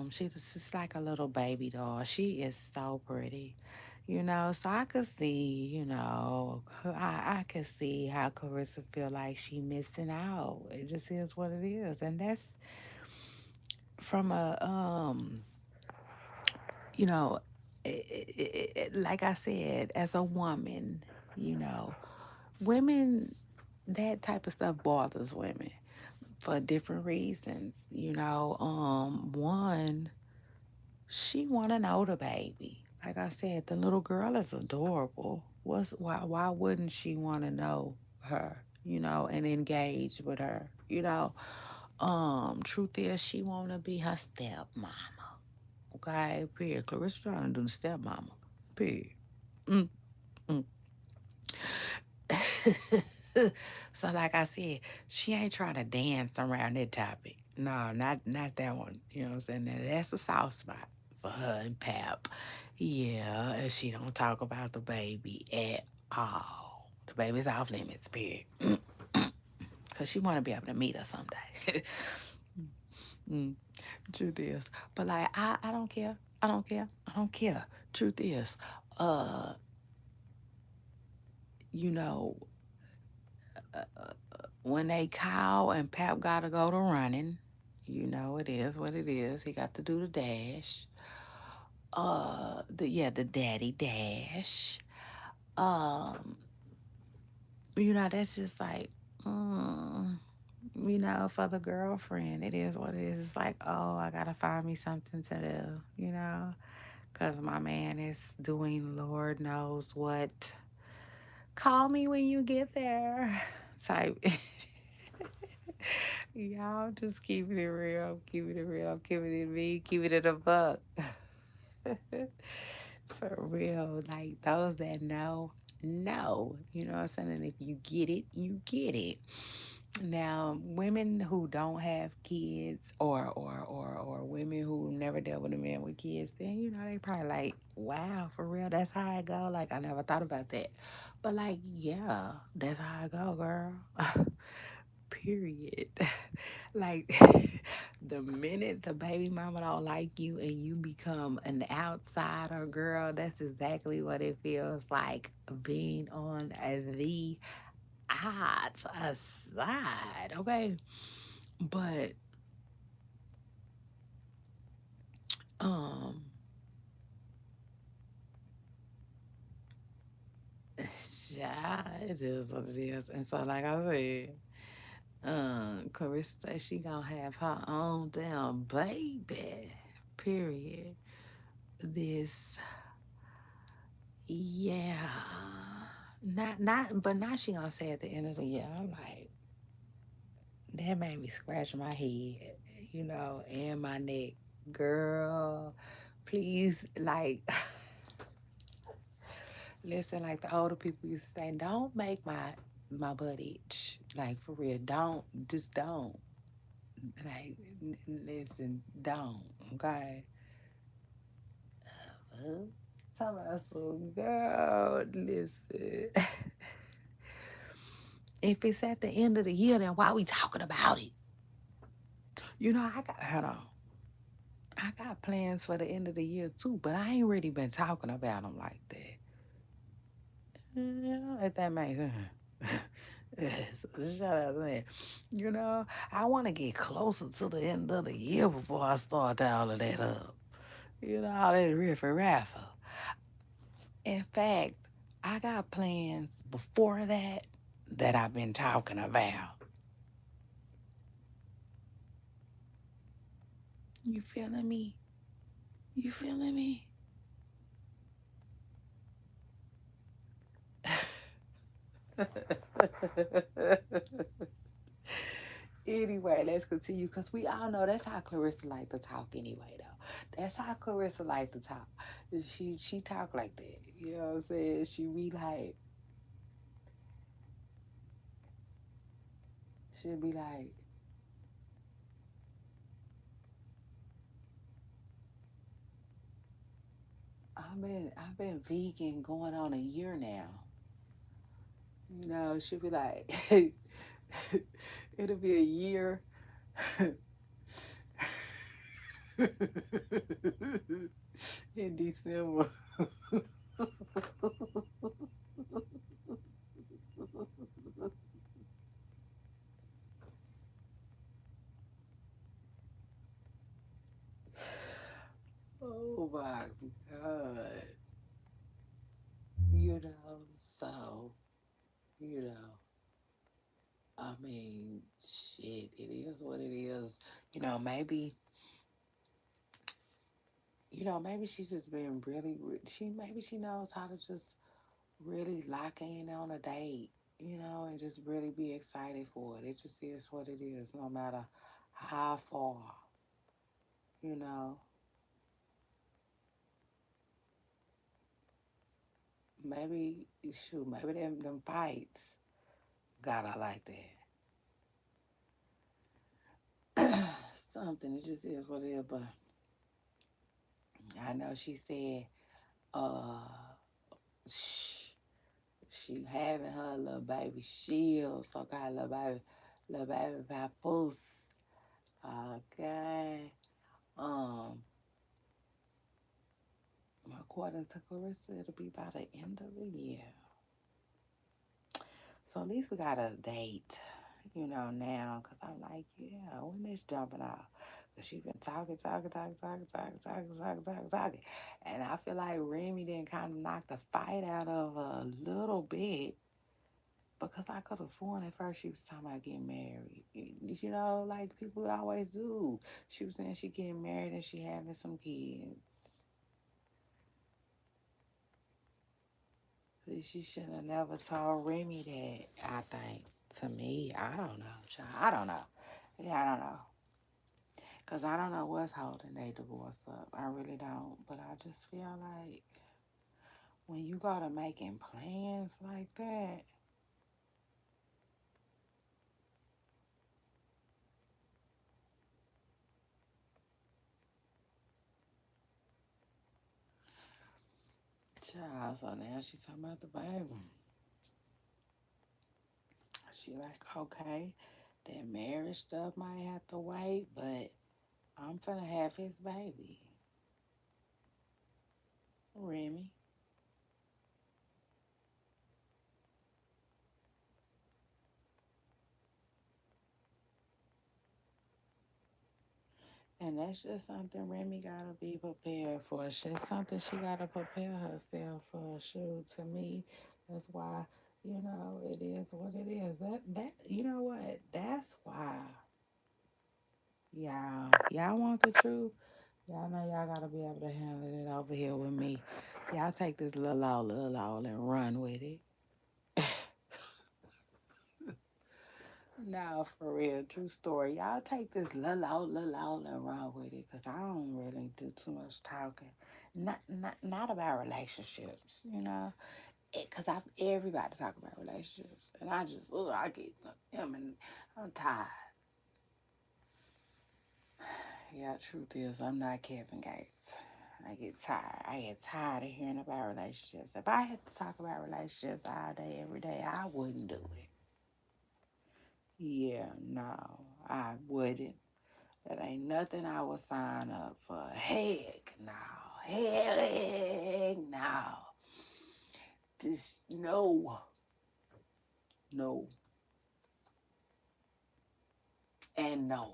She's just like a little baby doll. She is so pretty. So I could see, I could see how Clarissa feel like she missing out. It just is what it is, and that's from a you know, like I said, as a woman, you know, women, that type of stuff bothers women for different reasons. One, she want to know the baby. Like I said, the little girl is adorable. Why wouldn't she want to know her, and engage with her, truth is she want to be her stepmama. Okay, period. Clarissa trying to do the stepmama. Period. Mm, mm. So like I said, she ain't trying to dance around that topic. No, not that one. You know what I'm saying? Now, that's a soft spot for her and Pap. Yeah, and she don't talk about the baby at all. The baby's off limits, period. Cause she wanna be able to meet her someday. mm, truth is. But like I don't care. I don't care. I don't care. Truth is, uh, you know, when they call and Pap gotta go to running, it is what it is. He got to do the dash. The daddy dash. Um, that's just like, mm. for the girlfriend, it is what it is. It's like, oh, I gotta find me something to do, because my man is doing Lord knows what. Call me when you get there. Type. Y'all just keeping it real. I'm keeping it real. I'm keeping it me. Keeping it a buck. For real. Like those that know, know. You know what I'm saying? And if you get it, you get it. Now, women who don't have kids or women who never dealt with a man with kids, then they probably like, wow, for real, that's how I go. Like I never thought about that. But like, yeah, that's how I go, girl. Period. Like the minute the baby mama don't like you and you become an outsider, girl, that's exactly what it feels like being on the odds aside, okay? But um yeah, it is what it is. And so like I said, Clarissa said she gonna have her own damn baby. Period. This yeah. Not but now she gonna say at the end of the year, I'm like, that made me scratch my head, and my neck. Girl, please, like, listen, like the older people used to say, don't make my butt itch. Like, for real, don't, just don't. Like, listen, don't, okay? Huh? Talk about some girl, listen. If it's at the end of the year, then why we talking about it? Hold on. I got plans for the end of the year too, but I ain't really been talking about them like that. Yeah, if that makes sense. Yes, shout out to that. I want to get closer to the end of the year before I start all of that up. All that riffy raffle. In fact, I got plans before that I've been talking about. You feeling me? You feeling me? Anyway, let's continue because we all know that's how Clarissa like to talk anyway, though. That's how Clarissa like to talk. She talk like that. You know what I'm saying? She'll be like, I've been vegan going on a year now. She'll be like, it'll be a year. In December. Oh my God. So, you know, I mean, shit, it is what it is. You know, maybe, maybe she's just been really, maybe she knows how to just really lock in on a date, and just really be excited for it. It just is what it is, no matter how far, you know. Maybe, shoot, maybe them fights got her like that. Something, it just is what it is, but I know she said, uh, sh- she having her little baby shield, so got little baby papoose. Okay. Um, according to Clarissa, it'll be by the end of the year. So at least we got a date, now, because I'm like, yeah, when this jumping off? Because she been talking. And I feel like Remy didn't kind of knock the fight out of her a little bit, Because I could have sworn at first she was talking about getting married. You know, like people always do. She was saying she getting married and she having some kids. She should have never told Remy that, I think. To me, I don't know, child. I don't know. Yeah, I don't know. Because I don't know what's holding their divorce up. I really don't. But I just feel like when you go to making plans like that, child, so now she talking about the baby. She like, okay, that marriage stuff might have to wait, but I'm finna have his baby. Remy. And that's just something Remy gotta be prepared for. It's just something she gotta prepare herself for. Shoot, to me, that's why, it is what it is. That you know what? That's why y'all want the truth. Y'all know y'all gotta be able to handle it over here with me. Y'all take this little old, and run with it. No, for real, true story. Y'all take this little old, and run with it, cause I don't really do too much talking. Not about relationships, cause everybody talk about relationships, and I just, I get, I'm tired. Yeah, truth is, I'm not Kevin Gates. I get tired. I get tired of hearing about relationships. If I had to talk about relationships all day, every day, I wouldn't do it. Yeah, no, I wouldn't. That ain't nothing I would sign up for. Heck no. Heck no. Just no. No. And no.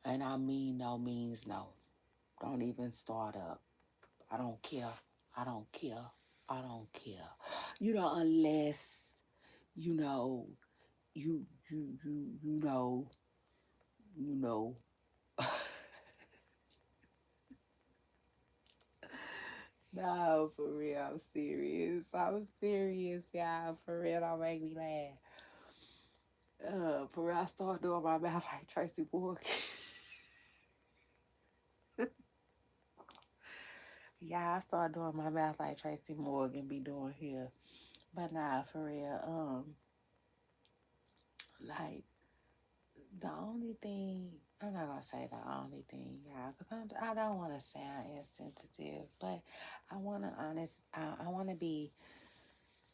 And I mean no means no. Don't even start up. I don't care. I don't care. I don't care. Unless, you know, you know, you know. No, for real, I'm serious. I'm serious, y'all. For real, don't make me laugh. For real, I started doing my mouth like Tracy Morgan. Yeah, I started doing my mouth like Tracy Morgan be doing here. But nah, for real, like, the only thing, I'm not gonna say the only thing, y'all, because I don't want to sound insensitive, but I want to be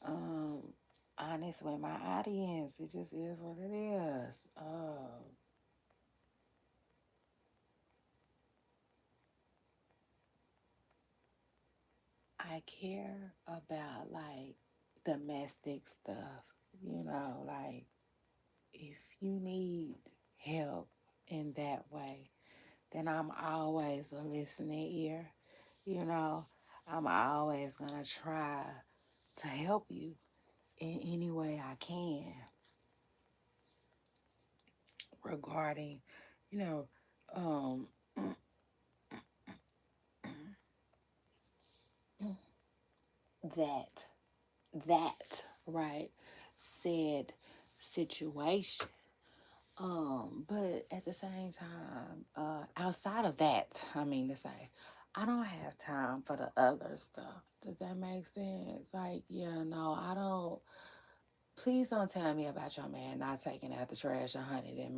um honest with my audience. It just is what it is. I care about like domestic stuff, like if you need help in that way, then I'm always a listening ear. You know, I'm always gonna try to help you in any way I can regarding, you know, um, that, right, said situation. But at the same time, outside of that, I mean to say, I don't have time for the other stuff. Does that make sense? Like, yeah, no, I don't. Please don't tell me about your man not taking out the trash 101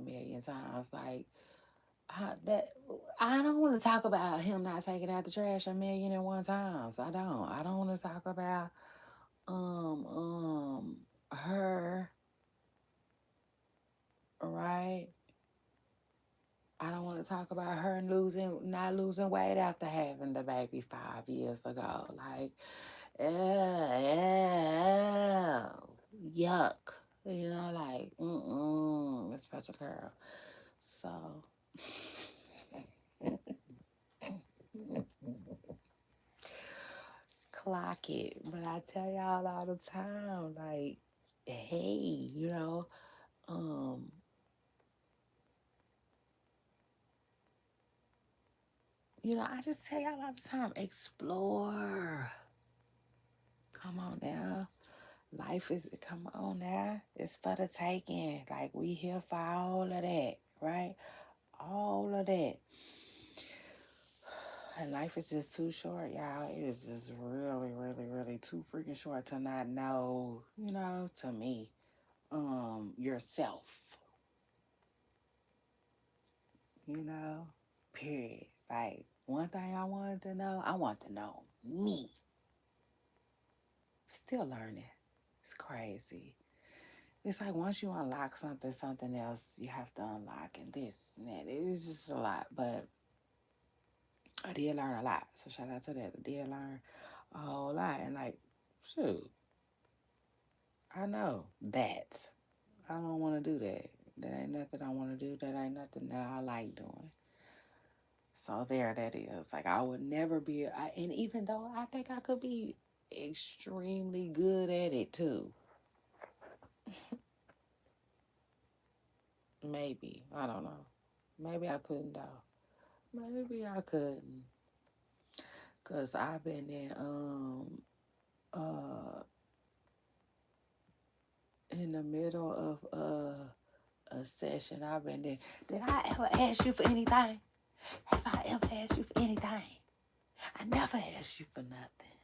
million times. Like, that I don't want to talk about him not taking out the trash 1,000,001 times. I don't. I don't want to talk about her, right? I don't want to talk about her not losing weight after having the baby 5 years ago. Like, yuck. Like, special girl. So, clock it. But I tell y'all all the time, like, hey, um, I just tell y'all all the time, explore. Come on now. Life is, come on now. It's for the taking. Like, we here for all of that, right? All of that. And life is just too short, y'all. It is just really, really, really too freaking short to not know, to me, yourself, you know, period. Like, one thing I want to know me. Still learning. It's crazy. It's like once you unlock something, something else you have to unlock, and this and that. It's just a lot, but I did learn a lot. So shout out to that. I did learn a whole lot, and like, shoot, I know that I don't want to do that. That ain't nothing I want to do. That ain't nothing that I like doing. So there, that is. Like I would never be. And even though I think I could be extremely good at it too, maybe I don't know. Maybe I couldn't though. Maybe I couldn't, cause I've been in the middle of a session. I've been there. Did I ever ask you for anything? Have I ever asked you for anything? I never asked you for nothing.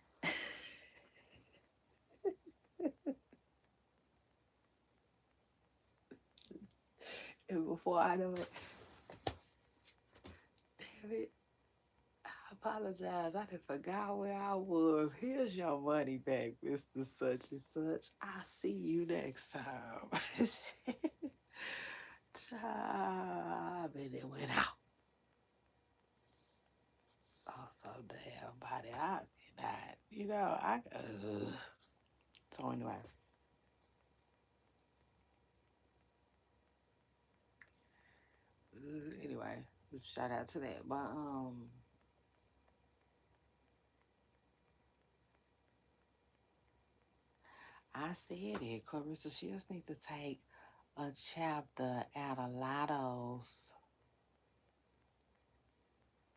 And before I know it, damn it, I apologize. I done forgot where I was. Here's your money back, Mr. Such and Such. I'll see you next time. Child, and it went out. Oh, so damn body. I cannot, So anyway, anyway, shout out to that. But I said it, Clarissa. She just need to take a chapter out of Lotto's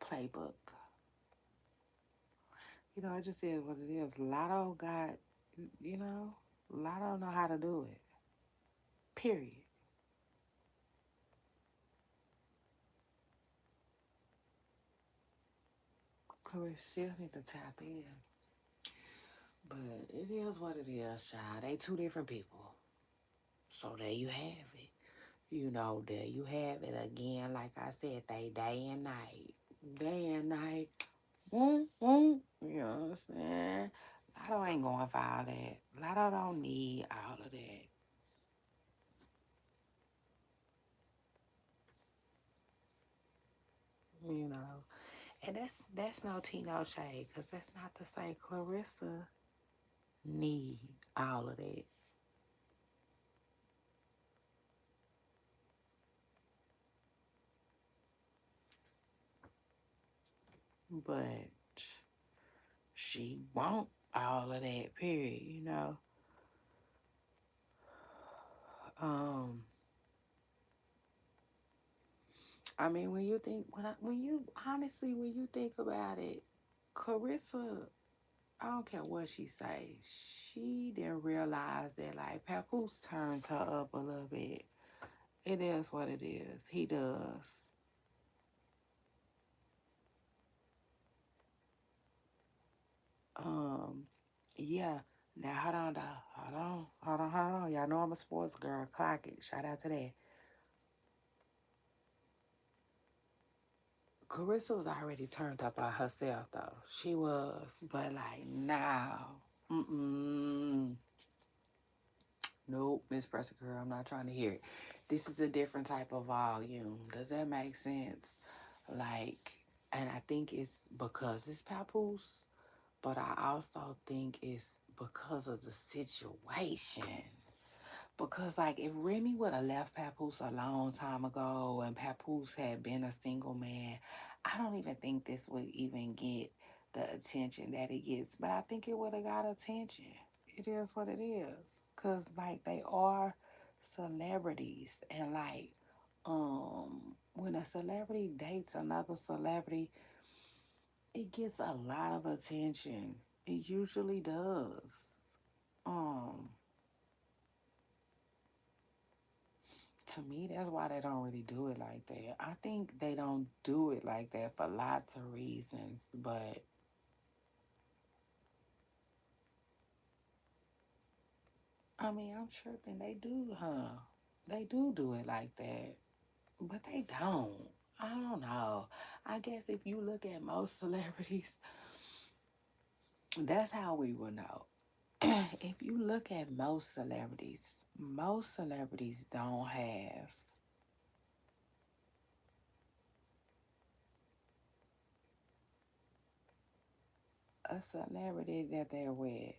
playbook. It just is what it is. Lotto got, you know, Lotto know how to do it. Period. Clarissa, she just need to tap in. But it is what it is, child. They two different people. So there you have it. There you have it again. Like I said, they day and night. Day and night. You understand? Lotto ain't going for all that. Lotto don't need all of that. You know. And that's no Tino shade, because that's not to say Clarissa need all of that. But she want all of that, period. Um, I mean, when you think about it, Clarissa, I don't care what she say, she didn't realize that like Papoose turns her up a little bit. It is what it is. He does. Um, yeah. Now hold on, though. Hold on. Y'all know I'm a sports girl. Clock it. Shout out to that. Clarissa was already turned up by herself, though. She was, but like now, mm-mm. Nope, Miss Pressure Girl, I'm not trying to hear it. This is a different type of volume. Does that make sense? Like, and I think it's because it's Papoose, but I also think it's because of the situation. Because, like, if Remy would have left Papoose a long time ago and Papoose had been a single man, I don't even think this would even get the attention that it gets. But I think it would have got attention. It is what it is. Cause like they are celebrities and like when a celebrity dates another celebrity, it gets a lot of attention. It usually does. Um to me that's why they don't really do it like that. I think they don't do it like that for lots of reasons, but I mean, I'm tripping. They do, huh? They do it like that, but they don't. I don't know. I guess if you look at most celebrities, that's how we will know. If you look at most celebrities don't have a celebrity that they're with.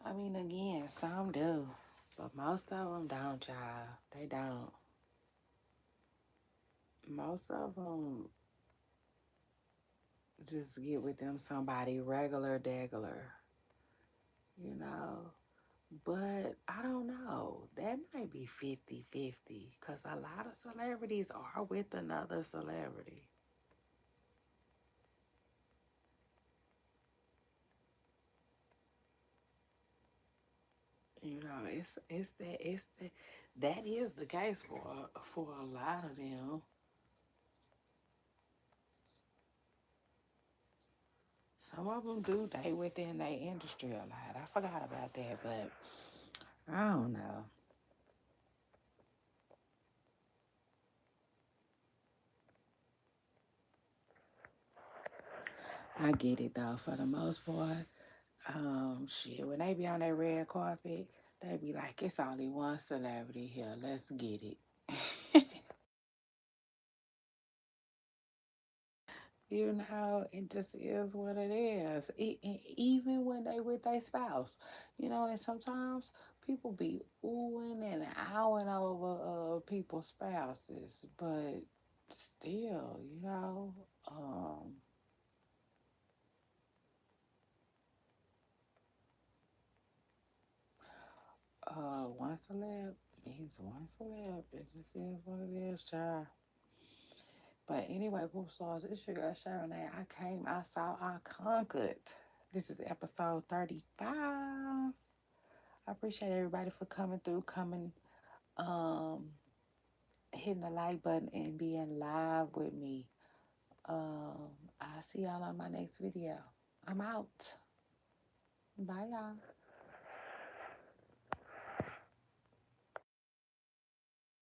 I mean, again, some do, but most of them don't, child. They don't. Most of them just get with them somebody regular, degular, you know. But I don't know. That might be 50-50 because a lot of celebrities are with another celebrity. You know, that is the case for a lot of them. Some of them do date within their industry a lot. I forgot about that, but I don't know. I get it though. For the most part, shit, when they be on that red carpet, they be like, it's only one celebrity here. Let's get it. You know, it just is what it is. Even when they with their spouse, you know, and sometimes people be oohing and ahhing over people's spouses, but still, you know, um, one celeb means one celeb. It just is what it is, child. But anyway, Poop Stars, it's your girl Chardonnay. I came, I saw, I conquered. This is episode 35. I appreciate everybody for coming through, um, hitting the like button and being live with me. I'll see y'all on my next video. I'm out. Bye, y'all.